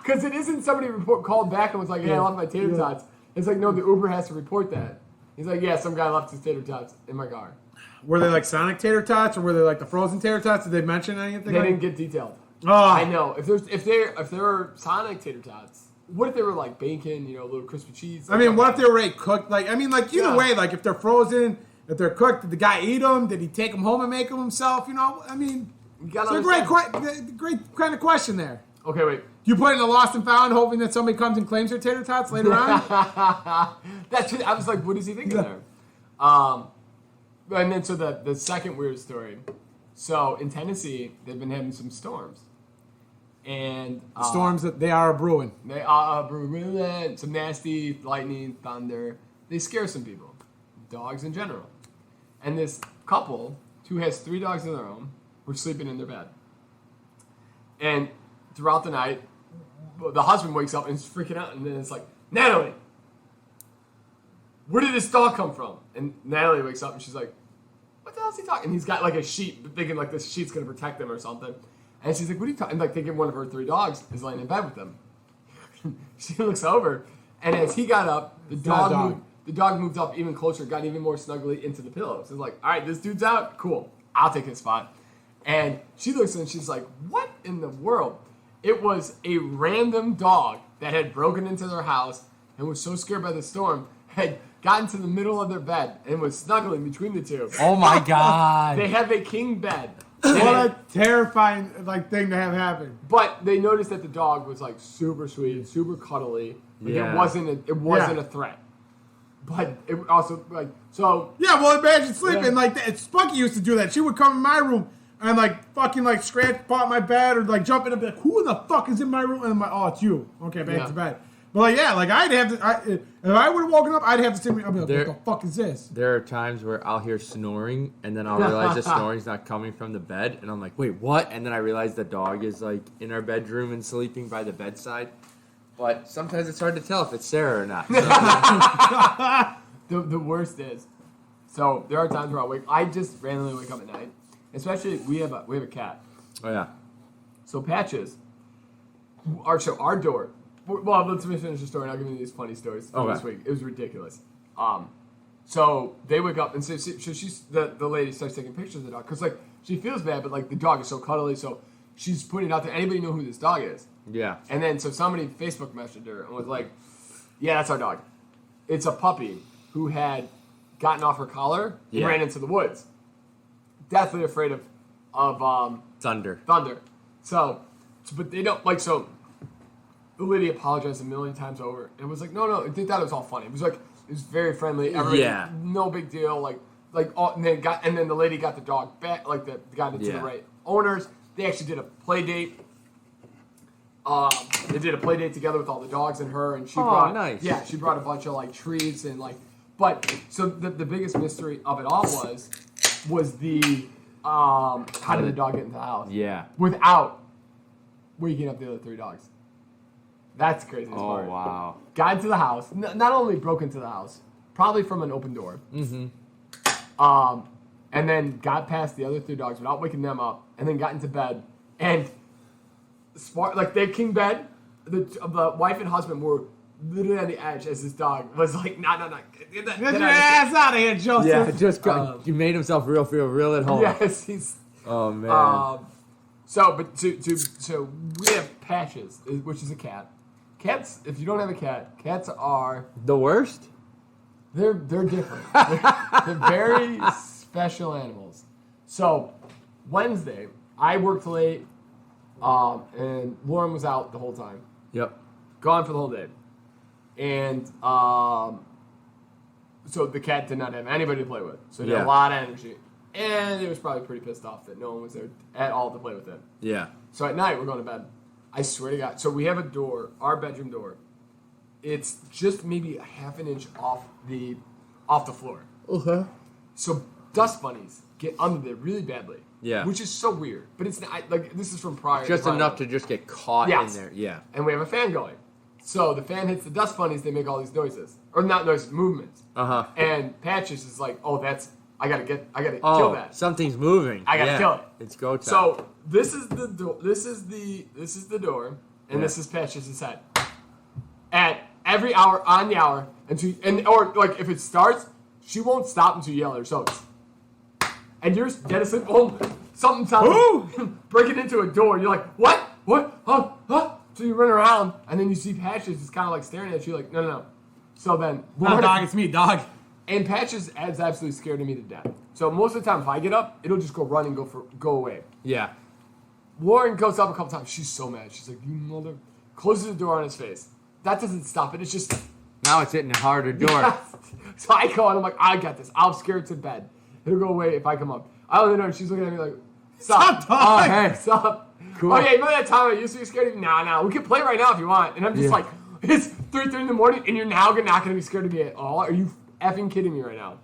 Because it isn't somebody called back and was like, hey, I left my tater tots. It's like, no, the Uber has to report that. He's like, yeah, some guy left his tater tots in my car. Were they like Sonic tater tots or were they like the frozen tater tots? Did they mention anything? They didn't get detailed. I know. If there were Sonic tater tots, what if they were like bacon, a little crispy cheese? I mean, what if they were already cooked? Like, I mean, like either way, like if they're frozen, if they're cooked, did the guy eat them? Did he take them home and make them himself? I mean, it's a great kind of question there. Okay, wait. You put it in a lost and found, hoping that somebody comes and claims their tater tots later on? I was like, what is he thinking there? And then, so the second weird story. So, in Tennessee, they've been having some storms. And storms that they are brewing. They are brewing. Some nasty lightning, thunder. They scare some people. Dogs in general. And this couple, who has 3 dogs of their own, were sleeping in their bed. And throughout the night, the husband wakes up and is freaking out, and then it's like, Natalie, where did this dog come from? And Natalie wakes up and she's like, what the hell is he talking? And he's got like a sheet, thinking like this sheet's gonna protect him or something. And she's like, what are you talking? And like thinking one of her 3 dogs is laying in bed with them. She looks over, and as he got up, the dog moved up even closer, got even more snugly into the pillow. So it's like, all right, this dude's out. Cool, I'll take his spot. And she looks and she's like, what in the world? It was a random dog that had broken into their house and was so scared by the storm, had gotten to the middle of their bed and was snuggling between the two. Oh my God. They have a king bed. What a terrifying thing to have happen. But they noticed that the dog was like super sweet, super cuddly. Like it wasn't a threat. But it also like so. Yeah, well, imagine sleeping like that. Spunky used to do that. She would come in my room and like fucking like scratch part my bed or like jump in and be like, who the fuck is in my room? And I'm like, oh, it's you. Okay, back to bed. But like, yeah, like I'd have to. If I would have woken up, I'd have to sit. I'd be like, what the fuck is this? There are times where I'll hear snoring, and then I'll realize the snoring's not coming from the bed, and I'm like, wait, what? And then I realize the dog is like in our bedroom and sleeping by the bedside. But sometimes it's hard to tell if it's Sarah or not. So. The worst is, so there are times where I just randomly wake up at night. Especially we have a cat. Oh yeah. So Patches, our door. Well, let's finish the story and I'll give you these funny stories this week. It was ridiculous. So they wake up and so she's the lady starts taking pictures of the dog because like she feels bad, but like the dog is so cuddly, so she's putting it out there. Anybody know who this dog is? Yeah. And then so somebody Facebook messaged her and was like, "Yeah, that's our dog. It's a puppy who had gotten off her collar and ran into the woods, deathly afraid of thunder. So, but they don't like so." The lady apologized a million times over and was like, no, they thought it was all funny. It was like, it was very friendly. Everybody, no big deal. And then the lady got the dog back, got it to the right owners. They actually did a play date. They did a play date together with all the dogs and her, and she brought a bunch of like treats and like. But so the biggest mystery of it all was the how did the dog get into the house? Yeah, without waking up the other 3 dogs. That's the craziest part. Oh, wow. Got into the house. Not only broke into the house, probably from an open door. Mm-hmm. And then got past the other 3 dogs without waking them up. And then got into bed. And, their king bed, the wife and husband were literally on the edge as this dog was like, no. Get your ass out of here, Joseph. Yeah, just he made himself feel real at home. Yes, he's... Oh, man. So we have Patches, which is a cat. Cats, if you don't have a cat, cats are... The worst? They're different. They're very special animals. So, Wednesday, I worked late, and Lauren was out the whole time. Yep. Gone for the whole day. And so the cat did not have anybody to play with. So he had a lot of energy. And it was probably pretty pissed off that no one was there at all to play with him. Yeah. So at night, we're going to bed. I swear to God. So we have a door, our bedroom door. It's just maybe a half an inch off the floor. Okay. So dust bunnies get under there really badly. Yeah. Which is so weird. But it's not, this is from prior. Just enough to just get caught in there. Yeah. And we have a fan going. So the fan hits the dust bunnies, they make all these noises. Or not noises, movements. Uh-huh. And Patches is like, I gotta kill that. Something's moving. I gotta kill it. It's go time. So this is the door. This is the door, and this is Patches' head. At every hour, on the hour, or if it starts, she won't stop until you yell at her. So, and you're dead asleep. Oh, something tells you, breaking into a door. You're like, what? Huh? So you run around, and then you see Patches just kind of like staring at you like, no. So then, no, dog, it's me, dog. And Patches is absolutely scared of me to death. So most of the time, if I get up, it'll just go run and go away. Yeah. Lauren goes up a couple times. She's so mad. She's like, you mother. Closes the door on his face. That doesn't stop it. It's just. Now it's hitting a harder door. Yeah. So I go and I'm like, I got this. I'll scare it to bed. It'll go away if I come up. I don't know. She's looking at me like, stop. Oh, hey. Stop. Cool. Oh, yeah, remember that time I used to be scared of you? Nah. We can play right now if you want. And I'm just like, it's 3:30 in the morning and you're now not going to be scared of me at all? Are you effing kidding me right now?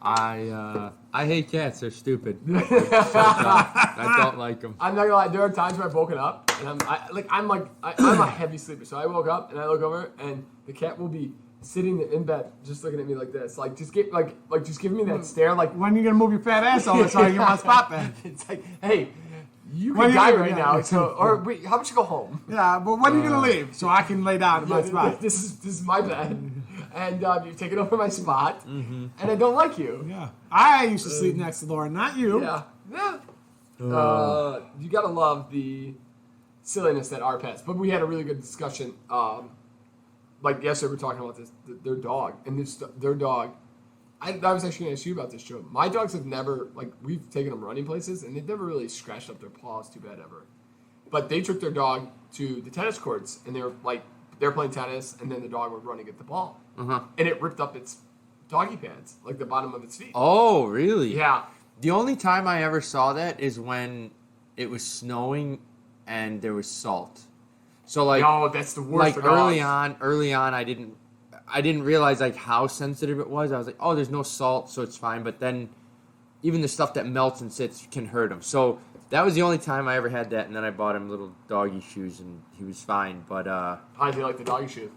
I hate cats. They're stupid. I don't like them. I'm not gonna lie. There are times where I've woken up and I'm a heavy sleeper. So I woke up and I look over and the cat will be sitting in bed, just looking at me like this, like just giving me that stare, like when are you gonna move your fat ass over so I can get my spot back? It's like, hey, you can die right now. So, or wait, how about you go home? Yeah, but when are you gonna leave so I can lay down in my spot? This is my bed. And you've taken over my spot, and I don't like you. Yeah, I used to sleep next to Lauren, not you. Yeah. You gotta love the silliness that are pets. But we had a really good discussion. Like yesterday, we were talking about their dog, and their dog. I was actually gonna ask you about this, Joe. My dogs have never, we've taken them running places, and they've never really scratched up their paws too bad ever. But they took their dog to the tennis courts, and they were playing tennis, and then the dog was running at the ball. And it ripped up its doggy pads, like the bottom of its feet. Oh, really? Yeah. The only time I ever saw that is when it was snowing and there was salt. So no, that's the worst. Like early on, I didn't realize how sensitive it was. I was like, oh, there's no salt, so it's fine. But then even the stuff that melts and sits can hurt him. So that was the only time I ever had that. And then I bought him little doggy shoes, and he was fine. But how do you like the doggy shoes?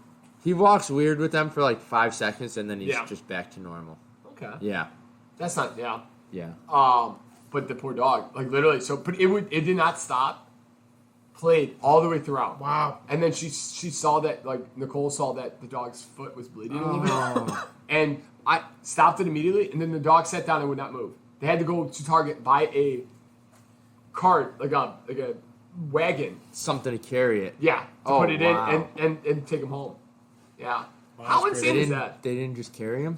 He walks weird with them for 5 seconds, and then he's just back to normal. Okay. Yeah. That's not. Yeah. Yeah. But the poor dog, literally. So, but it did not stop. Played all the way throughout. Wow. And then she saw that, Nicole saw that the dog's foot was bleeding a little bit. And I stopped it immediately, and then the dog sat down and would not move. They had to go to Target, buy a cart, like a wagon. Something to carry it. Yeah. To put it in and take him home. Yeah. Wow, how insane is that? They didn't just carry him?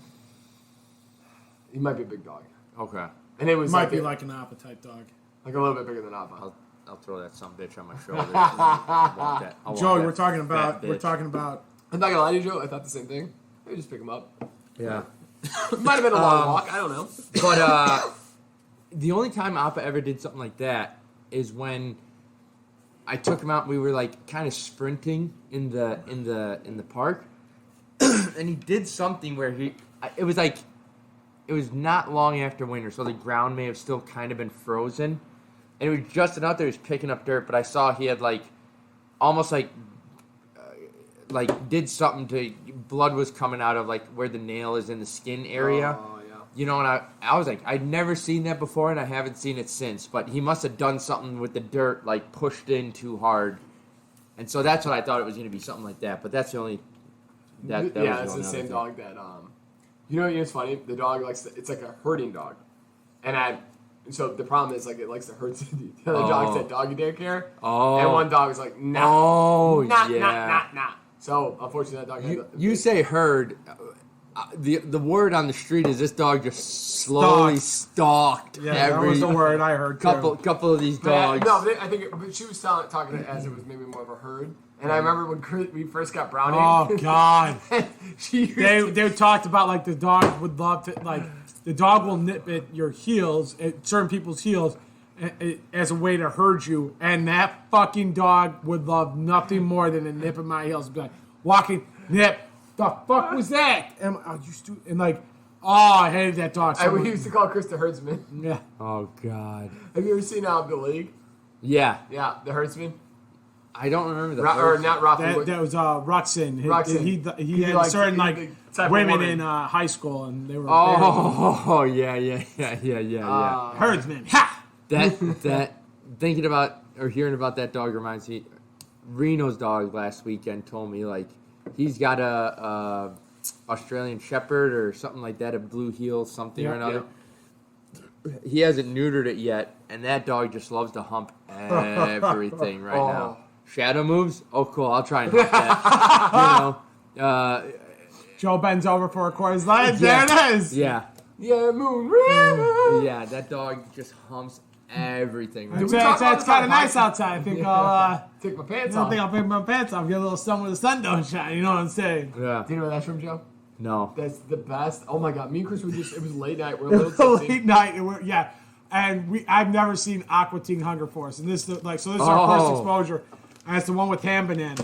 He might be a big dog. Okay. And it was might be like an appetite dog. Like a little bit bigger than Appa. I'll throw that some bitch on my shoulder. Joey, we're talking about. I'm not gonna lie to you, Joe. I thought the same thing. Maybe just pick him up. Yeah. Might have been a long walk. I don't know. But the only time Appa ever did something like that is when I took him out. We were kind of sprinting in the park, and he did something where it was not long after winter, so the ground may have still kind of been frozen. And it was just enough that he was picking up dirt, but I saw he had almost did something to, blood was coming out of where the nail is in the skin area. Oh, yeah. You know, and I was like, I'd never seen that before, and I haven't seen it since. But he must have done something with the dirt, pushed in too hard. And so that's what I thought it was going to be, something like that. But that's the only... That yeah, it's the same dog that... You know what's funny? The dog it's like a herding dog. So the problem is, it likes to hurt the other dogs at doggy daycare. Oh. And one dog is like, nah. Oh, Nah. So, unfortunately, that dog... You say herd. The word on the street is this dog just slowly stalked. Yeah, that was the word I heard, couple of these dogs. I think but she was talking as it was maybe more of a herd. And I remember when we first got Brownie. Oh, God. They talked about, the dog would love to, the dog will nip at your heels, at certain people's heels, as a way to hurt you. And that fucking dog would love nothing more than a nip at my heels. Be walking, nip. The fuck was that? And I hated that dog. We used to call Chris the herdsman. Yeah. Oh, God. Have you ever seen The League? Yeah. Yeah, the herdsman. I don't remember the or not Rafi. That was Ruxin. Ruxin. He had certain women in high school, and they were. Oh yeah. Herdsman. Ha! That thinking about or hearing about that dog reminds me. Reno's dog last weekend told me he's got a Australian Shepherd or something like that, a blue heel something or another. he hasn't neutered it yet, and that dog just loves to hump everything right now. Shadow moves? Oh, cool. I'll try and hump that. Joe bends over for a Coors Light. There it is. Yeah. Yeah, Moon River. Yeah, that dog just humps everything. Right? It's kind of nice outside. I think I'll take my pants off. I think I'll take my pants off. Get a little sun where the sun don't shine. You know what I'm saying? Yeah. Do you know where that's from, Joe? No. That's the best. Oh my God, me and Chris were it was late night. We're a little tipsy. Late night. And I've never seen Aqua Teen Hunger Force, and this is our first exposure. And it's the one with Ham Banana,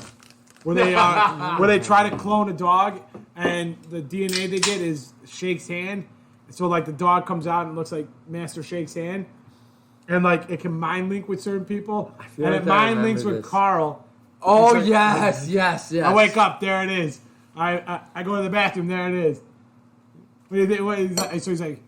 where they try to clone a dog, and the DNA they get is Shake's hand. So like the dog comes out and looks like Master Shake's hand, and like it can mind link with certain people, and it mind links with Carl. Oh yes. I wake up, there it is. I go to the bathroom, there it is. So he's like.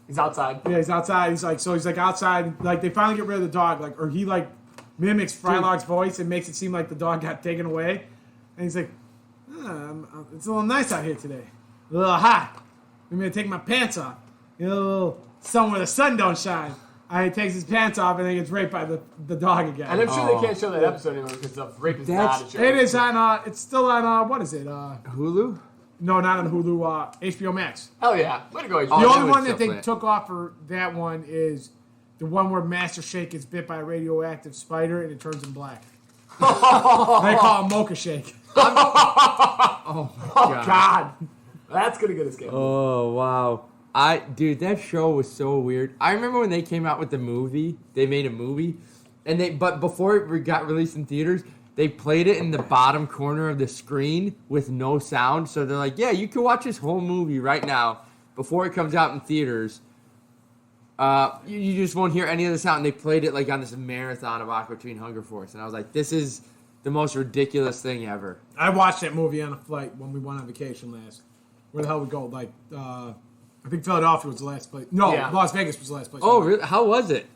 He's outside. Yeah, he's outside. He's like outside. Like they finally get rid of the dog. Like or he like mimics Frylog's voice and makes it seem like the dog got taken away. And he's like, it's a little nice out here today. A little hot. I'm gonna take my pants off. A little sun where the sun don't shine. He takes his pants off and then gets raped by the dog again. And I'm sure they can't show that episode anymore because the rape is not a show. It is on. It's still on. What is it? Hulu? No, not on Hulu. HBO Max. Hell yeah. Way to go, HBO. The only one that they took off for that one is the one where Master Shake gets bit by a radioactive spider and it turns him black. They call him Mocha Shake. Oh, God. That's going to get us game. Oh, wow. Dude, that show was so weird. I remember when they came out with the movie. They made a movie. But before it got released in theaters, they played it in the bottom corner of the screen with no sound. So they're like, yeah, you can watch this whole movie right now before it comes out in theaters. You just won't hear any of the sound. And they played it like on this marathon of Aqua Teen Hunger Force. And I was like, this is the most ridiculous thing ever. I watched that movie on a flight when we went on vacation last. Where the hell we go? Like, I think Philadelphia was the last place. No, Las Vegas was the last place. Oh, really? How was it?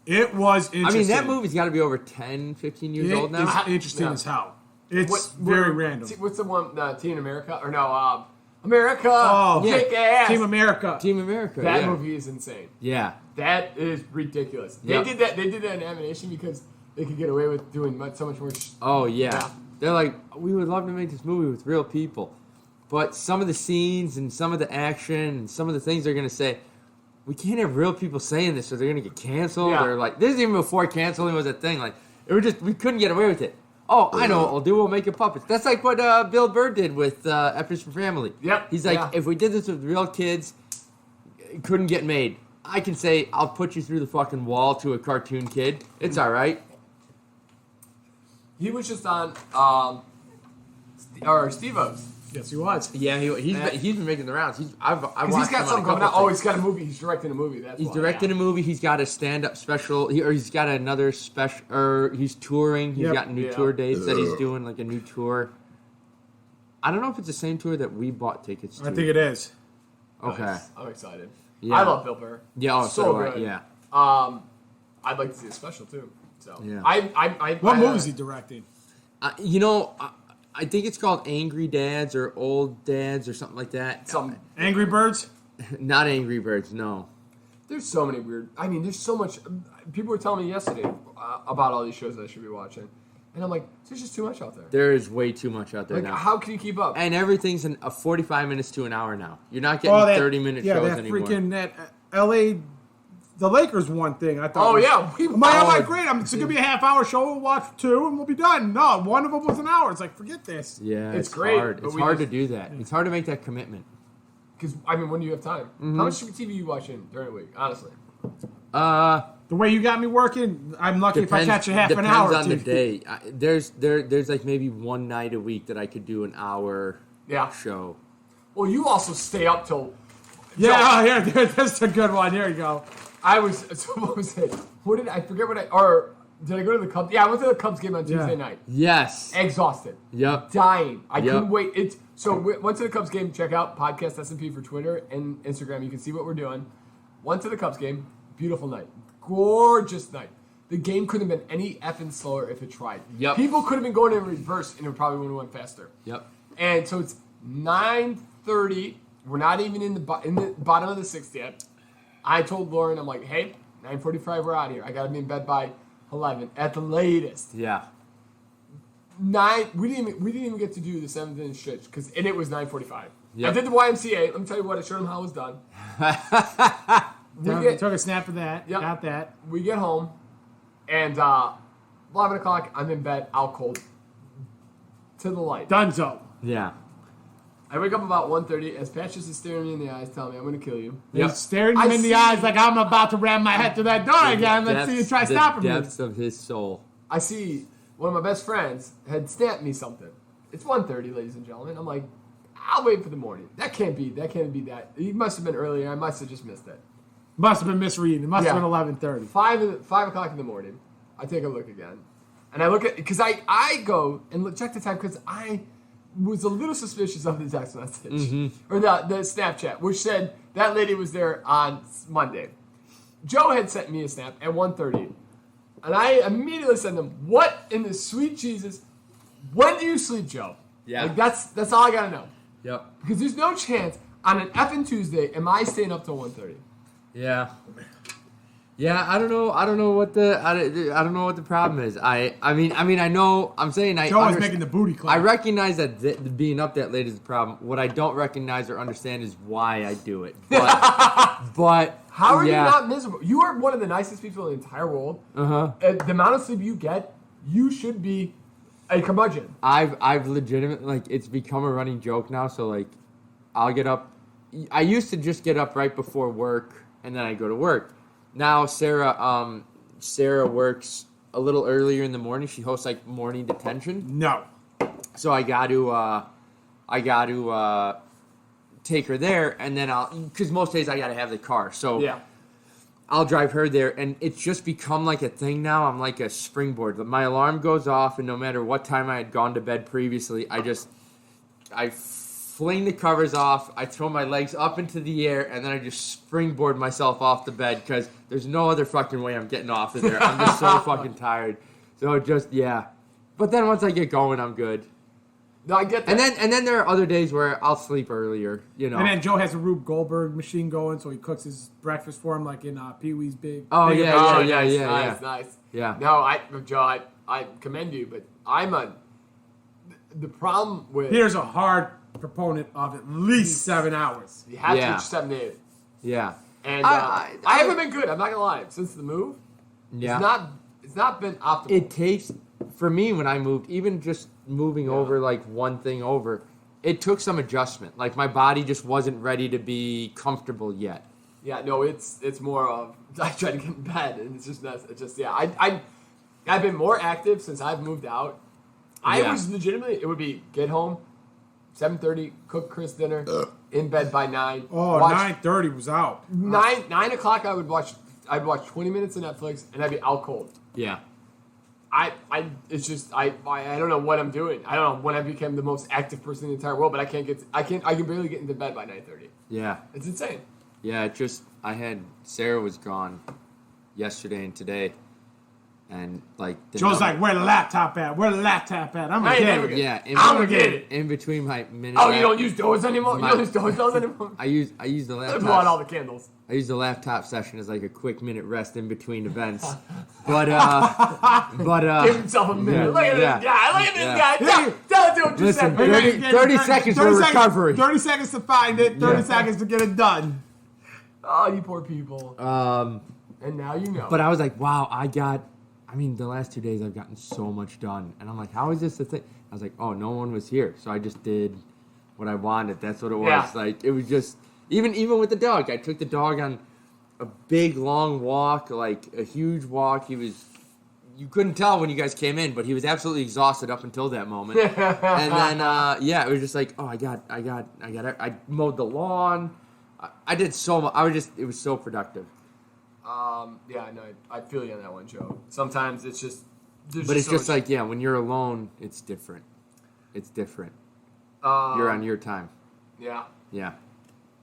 It was interesting. I mean, that movie's got to be over 10, 15 years old now. It's interesting as hell. It's very random. What's the one, Team America? Or no, America! Oh, kick ass! Team America. Team America, That movie is insane. Yeah. That is ridiculous. They did that in animation because they could get away with doing so much more Oh, yeah. They're like, we would love to make this movie with real people. But some of the scenes and some of the action and some of the things they're going to say, we can't have real people saying this or they're going to get canceled. Yeah. Or like, this is even before canceling was a thing. Like, we couldn't get away with it. Oh, I know what we'll do. We'll make it puppets. That's like what Bill Burr did with F is for Family. Yep. He's like, if we did this with real kids, it couldn't get made. I can say, I'll put you through the fucking wall to a cartoon kid. It's all right. He was just on Steve-O's. Yes, he was. Yeah, he's been making the rounds. He's got something coming out. Oh, he's got a movie. He's directing a movie. He's directing a movie. He's got a stand-up special. He's got another special. Or he's touring. He's got new tour dates that he's doing, like a new tour. I don't know if it's the same tour that we bought tickets to. I think it is. Okay. Nice. I'm excited. Yeah. I love Bill Burr. Yeah, so good. Yeah. I'd like to see a special too. So yeah. What movie is he directing? I think it's called Angry Dads or Old Dads or something like that. Angry Birds? Not Angry Birds, no. There's so many weird... I mean, there's so much... People were telling me yesterday about all these shows that I should be watching. And I'm like, there's just too much out there. There is way too much out there now. How can you keep up? And everything's in 45 minutes to an hour now. You're not getting 30-minute shows anymore. That L.A. The Lakers one thing. I thought. Oh, yeah. I'm like, great. It's going to be a half-hour show. We'll watch 2 and we'll be done. No, one of them was an hour. It's like, forget this. Yeah, it's great. Hard. It's hard to do that. It's hard to make that commitment. Because, I mean, when do you have time? Mm-hmm. How much TV are you watching during the week, honestly? The way you got me working, I'm lucky if I catch a half an hour. Depends on the day. There's like maybe one night a week that I could do an hour show. Well, you also stay up till... Yeah, that's a good one. Here you go. What was it? Did I go to the Cubs? Yeah, I went to the Cubs game on Tuesday night. Yes. Exhausted. Yep. Dying. I couldn't wait. Went to the Cubs game. Check out Podcast S&P for Twitter and Instagram. You can see what we're doing. Went to the Cubs game. Beautiful night. Gorgeous night. The game couldn't have been any effing slower if it tried. Yep. People could have been going in reverse and it probably would have went faster. Yep. And so it's 9:30. We're not even in the bottom of the 6th yet. I told Lauren, I'm like, hey, 9:45, we're out of here. I got to be in bed by 11 at the latest. Yeah. We didn't even get to do the 7th-inning stretch and it was 9:45. Yep. I did the YMCA. Let me tell you what. I showed him how it was done. Took a snap of that. Yep. Got that. We get home, and 11 o'clock, I'm in bed, out cold, to the light. Dunzo. Yeah. I wake up about 1:30 as Patches is staring me in the eyes, telling me I'm going to kill you. He's staring him in the eyes like I'm about to ram my head through that door again. Let's see you try stopping me. The depths of his soul. I see one of my best friends had snapped me something. It's 1:30, ladies and gentlemen. I'm like, I'll wait for the morning. That can't be that. He must have been earlier. I must have just missed it. Must have been misreading. It must have been 11:30. 5 o'clock in the morning. I take a look again. And I look at, because I go and check the time because I was a little suspicious of the text message. Or the Snapchat, which said that lady was there on Monday. Joe had sent me a snap at 1:30. And I immediately sent him, what in the sweet Jesus, when do you sleep, Joe? Yeah. Like that's all I got to know. Yep. Because there's no chance on an effing Tuesday am I staying up till 1:30. Yeah. Yeah, I don't know what the problem is. I mean, I know. I'm saying Joe is making the booty clap. I recognize that being up that late is the problem. What I don't recognize or understand is why I do it. But how are you not miserable? You are one of the nicest people in the entire world. The amount of sleep you get, you should be a curmudgeon. I've legitimately, it's become a running joke now. So I'll get up. I used to just get up right before work and then I go to work. Now Sarah works a little earlier in the morning. She hosts morning detention. No. So I got to take her there, and then because most days I got to have the car. So yeah. I'll drive her there, and it's just become like a thing now. I'm like a springboard. My alarm goes off, and no matter what time I had gone to bed previously, I fling the covers off, I throw my legs up into the air, and then I just springboard myself off the bed because there's no other fucking way I'm getting off of there. I'm just so fucking tired. So yeah. But then once I get going, I'm good. No, I get that. And then there are other days where I'll sleep earlier, And then Joe has a Rube Goldberg machine going, so he cooks his breakfast for him like in Pee-wee's Big. Oh, nice. Yeah. Yeah. No, Joe, I commend you, but the problem with... Here's a hard proponent of at least 7 hours. You have to reach 7 to 8. Yeah. And I haven't been good, I'm not going to lie. Since the move, it's not been optimal. It takes, for me when I moved, even just moving over one thing over, it took some adjustment. My body just wasn't ready to be comfortable yet. Yeah, no, it's more of, I try to get in bed, and it's just I've been more active since I've moved out. I was legitimately, it would be get home, 7:30, cook Chris dinner, in bed by 9. Oh, 9:30 was out. 9 o'clock I'd watch 20 minutes of Netflix and I'd be out cold. Yeah. I don't know what I'm doing. I don't know when I became the most active person in the entire world, but I can barely get into bed by 9:30. Yeah. It's insane. Yeah, Sarah was gone yesterday and today. And Joe's like, where the laptop at? Where the laptop at? I'm gonna get it. Yeah, I'm gonna get it. In between my minutes. Oh, you don't use doors anymore? You don't use doors anymore? I use the laptop. I blew out all the candles. I use the laptop session as a quick minute rest in between events. But give himself a minute. Look at this guy. Look at this guy. Tell it to what you said. 30 seconds for recovery. 30 seconds to find it. 30 seconds to get it done. Oh, you poor people. And now you know. But I was like, wow, the last 2 days I've gotten so much done. And I'm like, how is this a thing? I was like, oh, no one was here. So I just did what I wanted. That's what it was. Yeah. It was just, even with the dog. I took the dog on a big, long walk, a huge walk. You couldn't tell when you guys came in, but he was absolutely exhausted up until that moment. And then, it was just I mowed the lawn. I did so much. It was so productive. I feel you on that one, Joe. Sometimes it's just... But it's just when you're alone, it's different. It's different. You're on your time. Yeah. Yeah.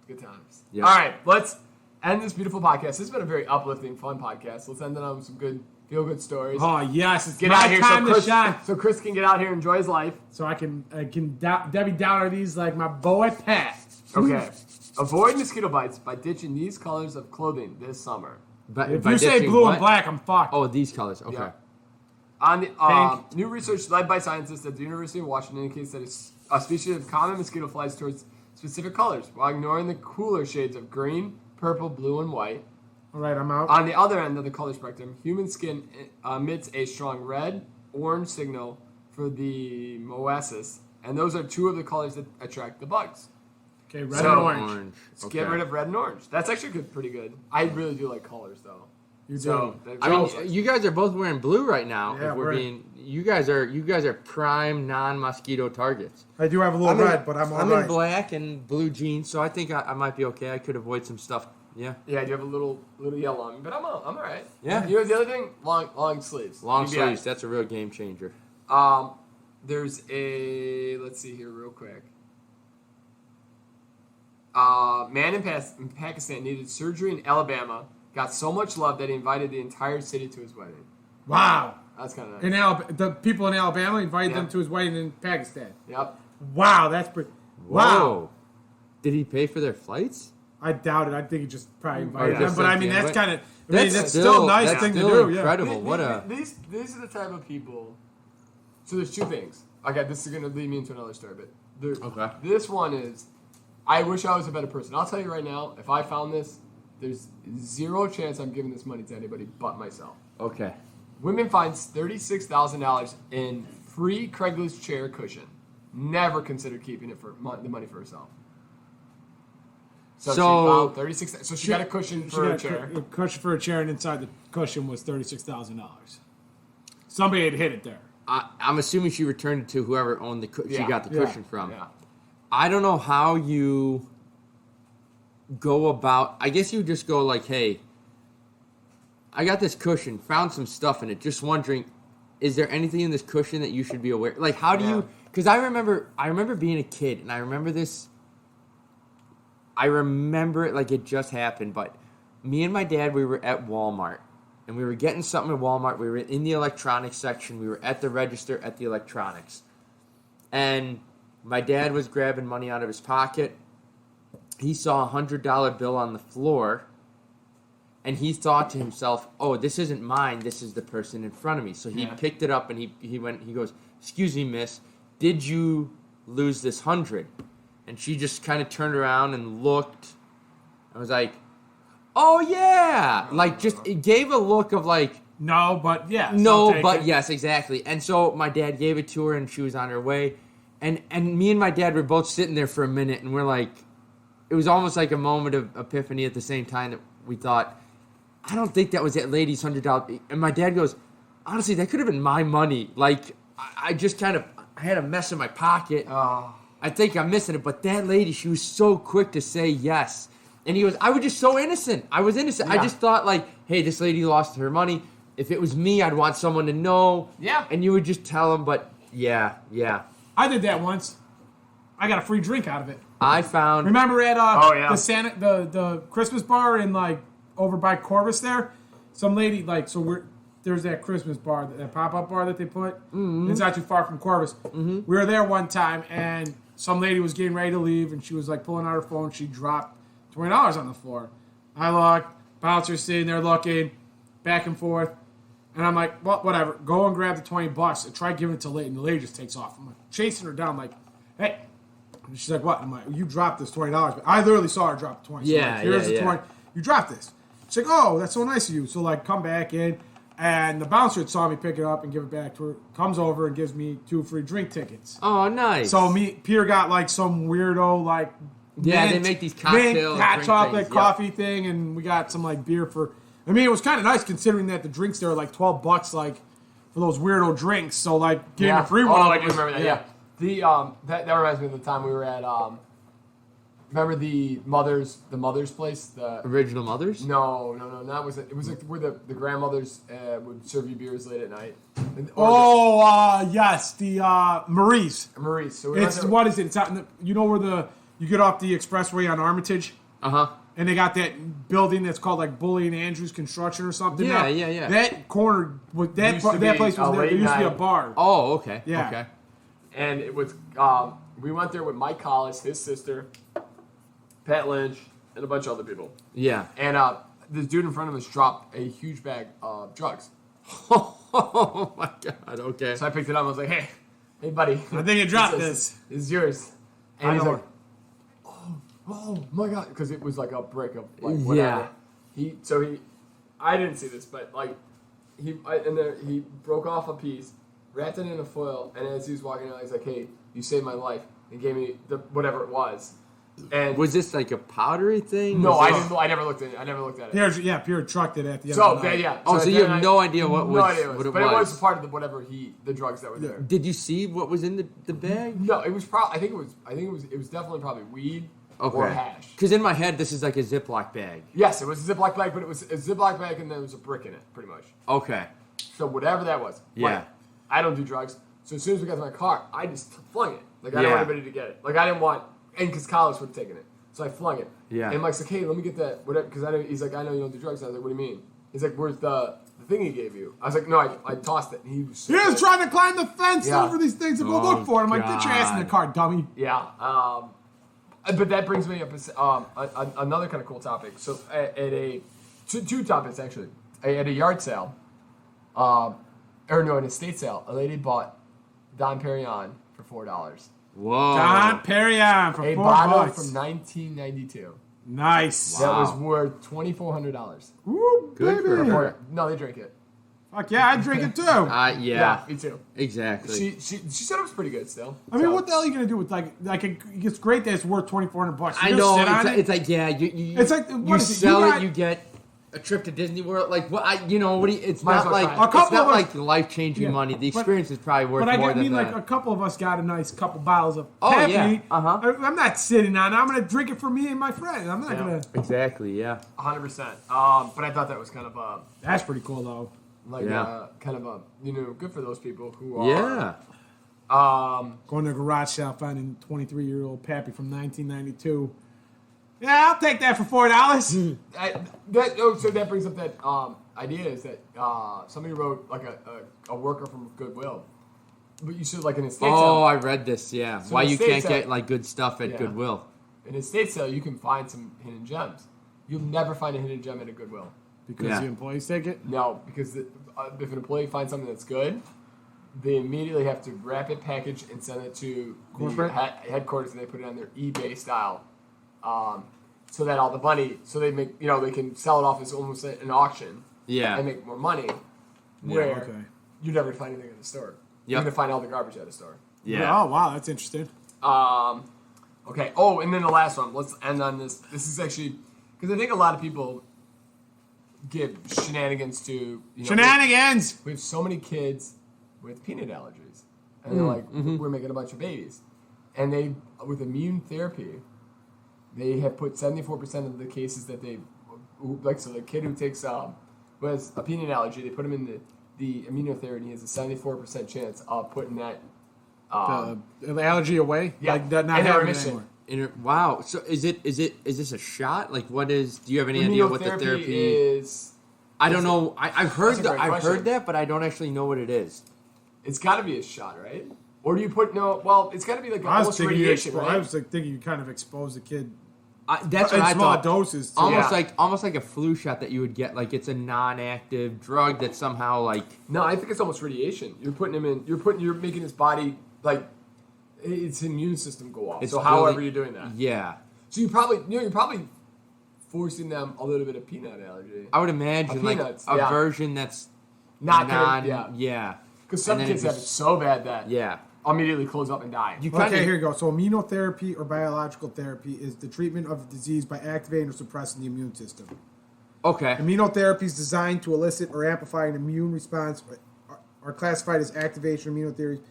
Good times. Yep. All right, let's end this beautiful podcast. This has been a very uplifting, fun podcast. Let's end it on some good, feel-good stories. Oh, yes. It's get my out here time to shine. So Chris can get out here and enjoy his life. So I can Debbie Downer these like my boy Pat. Okay. Avoid mosquito bites by ditching these colors of clothing this summer. But if you say blue and black, I'm fucked. Oh, these colors. Okay. Yeah. On the new research led by scientists at the University of Washington indicates that a species of common mosquito flies towards specific colors while ignoring the cooler shades of green, purple, blue, and white. All right, I'm out. On the other end of the color spectrum, human skin emits a strong red, orange signal for the moasis, and those are two of the colors that attract the bugs. Okay, red and orange. Let's get rid of red and orange. That's actually pretty good. I really do like colors, though. You do. I mean, you guys are both wearing blue right now. Yeah, you guys are prime non-mosquito targets. I do have a little red, but I'm all right. I'm in black and blue jeans, so I think I might be okay. I could avoid some stuff. Yeah. Yeah, I do have a little yellow on me, but I'm all right. Yeah. You know the other thing? Long sleeves. Long sleeves. That's a real game changer. There's let's see here real quick. Man in Pakistan needed surgery in Alabama. Got so much love that he invited the entire city to his wedding. Wow. That's kind of nice. The people in Alabama invited them to his wedding in Pakistan. Yep. Wow, that's pretty. Wow. Did he pay for their flights? I doubt it. I think he just probably invited them. But I mean, that's kind of. That's still a nice thing to do. Incredible. Yeah. These are the type of people. So there's two things. Okay, this is going to lead me into another story, but this one is. I wish I was a better person. I'll tell you right now, if I found this, there's zero chance I'm giving this money to anybody but myself. Okay. Women finds $36,000 in free Craigslist chair cushion. Never considered keeping it for the money for herself. So she found 36. So she got a cushion for a chair. A cushion for a chair, and inside the cushion was $36,000. Somebody had hit it there. I'm assuming she returned it to whoever owned she got the cushion from. Yeah. I don't know how you go about. I guess you just go like, "Hey, I got this cushion. Found some stuff in it. Just wondering, is there anything in this cushion that you should be aware?" Like, how do you? Because I remember being a kid, and I remember this. I remember it like it just happened. But me and my dad, we were at Walmart, and we were getting something at Walmart. We were in the electronics section. We were at the register at the electronics, and my dad was grabbing money out of his pocket. He saw a $100 bill on the floor, and he thought to himself, "Oh, this isn't mine. This is the person in front of me." So he picked it up, and he goes, "Excuse me, miss, did you lose this 100?" And she just kind of turned around and looked. I was like, "Oh yeah!" Like it gave a look of like, no, but yes. No, but yes, exactly. And so my dad gave it to her, and she was on her way. And me and my dad were both sitting there for a minute, and we're like, it was almost like a moment of epiphany at the same time that we thought, I don't think that was that lady's $100. And my dad goes, honestly, that could have been my money. Like, I just I had a mess in my pocket. Oh. I think I'm missing it. But that lady, she was so quick to say yes. And he goes, I was just so innocent. I was innocent. Yeah. I just thought, like, hey, this lady lost her money. If it was me, I'd want someone to know. Yeah. And you would just tell them, but yeah. I did that once. I got a free drink out of it. I found. Remember at the Christmas bar in like over by Corvus there, some lady there's that Christmas bar, that pop-up bar that they put. Mm-hmm. It's not too far from Corvus. Mm-hmm. We were there one time, and some lady was getting ready to leave, and she was like pulling out her phone. She dropped $20 on the floor. I looked, bouncer's sitting there looking back and forth. And I'm like, well, whatever. Go and grab the $20 and try giving it to the lady. And the lady just takes off. I'm like, chasing her down, like, hey. And she's like, what? I'm like, you dropped this $20. But I literally saw her drop the 20. So yeah, like, here's the 20. You dropped this. She's like, oh, that's so nice of you. So, like, come back in. And the bouncer saw me pick it up and give it back to her. Comes over and gives me 2 free drink tickets. Oh, nice. So Peter got, like, some weirdo, like, they make these cocktails, hot chocolate coffee thing. And we got some, like, beer for... I mean, it was kind of nice considering that the drinks there are like $12, like for those weirdo drinks. So, like, getting a free one. Oh, I do remember that. Yeah. That reminds me of the time we were at. Remember the mother's place? The Original Mothers? No. That was it. It was like where the grandmothers would serve you beers late at night. Yes, the Marie's. Marie's. So what is it? It's out in you know where you get off the expressway on Armitage. And they got that building that's called like Bully and Andrews Construction or something. Yeah. That corner, that place was there. There used to be a bar. Oh, okay. Yeah. Okay. And it was, we went there with Mike Collis, his sister, Pat Lynch, and a bunch of other people. Yeah. And this dude in front of us dropped a huge bag of drugs. Oh my God. Okay. So I picked it up. And I was like, "Hey, buddy, I think you dropped this. This is yours." And I he's know. like, "Oh my God," because it was like a brick of like whatever. Yeah. I didn't see this, but like he broke off a piece, wrapped it in a foil, and as he was walking out, he's like, "Hey, you saved my life," and gave me whatever it was. And was this like a powdery thing? No, I didn't. I never looked at it. Pierre trucked it at the end. So of the night. yeah. Oh, so you have no idea what was. No idea what it was. But it was part of the drugs that were there. Did you see what was in the bag? No, it was probably. I think it was definitely probably weed or hash. Because in my head, this is like a Ziploc bag. Yes, it was a Ziploc bag, but it was a Ziploc bag and there was a brick in it, pretty much. Okay. So whatever that was. Yeah. Like, I don't do drugs, so as soon as we got to my car, I just flung it. Like I didn't want anybody to get it. Like I didn't want, and because Carlos would have taken it. So I flung it. Yeah. And Mike's like, "Hey, let me get that." Whatever. Because he's like, "I know you don't do drugs." And I was like, "What do you mean?" He's like, "Where's the thing he gave you?" I was like, "No, I tossed it." And he was trying to climb the fence over these things and go look for it. I'm like, "Get your ass in the car, dummy." Yeah. But that brings me up another kind of cool topic. So at two topics actually. At a yard sale, in a estate sale, a lady bought Dom Perignon for $4. Whoa. Dom Perignon for $4. A bottle from 1992. Nice. That was worth $2,400. Woo, Good baby. for her. No, they drink it. Fuck yeah, I'd drink it too. Yeah, me too. Exactly. She said it was pretty good still. I mean, what the hell are you gonna do with it's great that it's worth $2,400. I know. It's like it's like you sell it, you get a trip to Disney World. Like what? It's Might as not well like try it. it's not like life changing money. The experience is probably worth more than that. Like a couple of us got a nice couple bottles of Oh, Pepsi. yeah. Uh-huh. I'm not sitting on it. I'm gonna drink it for me and my friend. I'm not gonna. Exactly. Yeah. 100%. But I thought that was kind of That's pretty cool though. kind of good for those people who are. Yeah. Going to a garage sale, finding 23-year-old Pappy from 1992. Yeah, I'll take that for $4. So that brings up that idea is that somebody wrote like a worker from Goodwill, but you should like an estate sale. Oh, I read this. Yeah. So why an you estate can't sale- get like good stuff at Goodwill? In an estate sale, you can find some hidden gems. You'll never find a hidden gem at a Goodwill. Because the employees take it? No, because if an employee finds something that's good, they immediately have to wrap it, package, and send it to Corporate? the headquarters, and they put it on their eBay style. So that all the money, so they make, they can sell it off as almost an auction. Yeah. And make more money. Where you never find anything in the store. You're going to find all the garbage at a store. Yeah. Oh, wow, that's interesting. Okay. Oh, and then the last one. Let's end on this. This is actually, because I think a lot of people give shenanigans to... Shenanigans! We have so many kids with peanut allergies. And they're like, we're making a bunch of babies. And they, with immune therapy... They have put 74% of the cases that so the kid who takes who has a peanut allergy, they put him in the immunotherapy, and he has a 74% chance of putting that the allergy away? Yeah, like that not and having it remission. anymore. Wow. So is this a shot? Like what is? Do you have any idea what the therapy is? I don't know. I've heard That's a great question. heard that, but I don't actually know what it is. It's got to be a shot, right? Or do you put it's got to be like almost radiation, right? I was thinking you kind of expose the kid. That's what in I small thought. doses. Almost like a flu shot that you would get. Like it's a non-active drug that somehow like. No, I think it's almost radiation. You're putting him in. You're making his body like its immune system go off. So however you're doing that. Yeah. So you're probably forcing them a little bit of peanut allergy. I would imagine like a version that's not yeah. Because some kids have it so bad that immediately close up and die. Here you go. So immunotherapy or biological therapy is the treatment of a disease by activating or suppressing the immune system. Okay. Immunotherapy is designed to elicit or amplify an immune response, are classified as activation immunotherapy.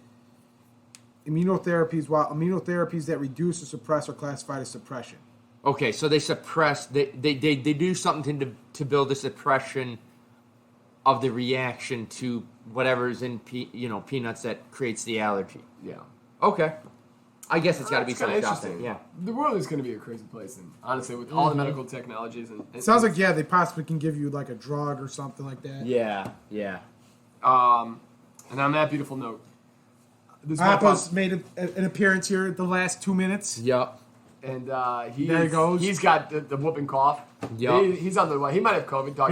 Immunotherapies that reduce or suppress are classified as suppression. Okay, so they suppress. They do something to build a suppression of the reaction to whatever's in peanuts that creates the allergy. Yeah. Okay. I guess it's got to be kind of something. interesting. Yeah. The world is going to be a crazy place, and honestly, with all the medical technologies and it sounds like they possibly can give you like a drug or something like that. Yeah. And on that beautiful note, Appa's made an appearance here at the last 2 minutes. Yep. And there he goes. He's got the whooping cough. Yep. He's on the way. He might have COVID.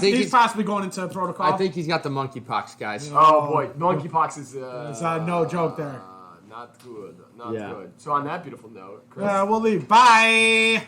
He's possibly going into protocol. I think he's got the monkeypox, guys. Oh boy, monkeypox is it's no joke there. Not good. Not good. So on that beautiful note, Chris. We'll leave. Bye.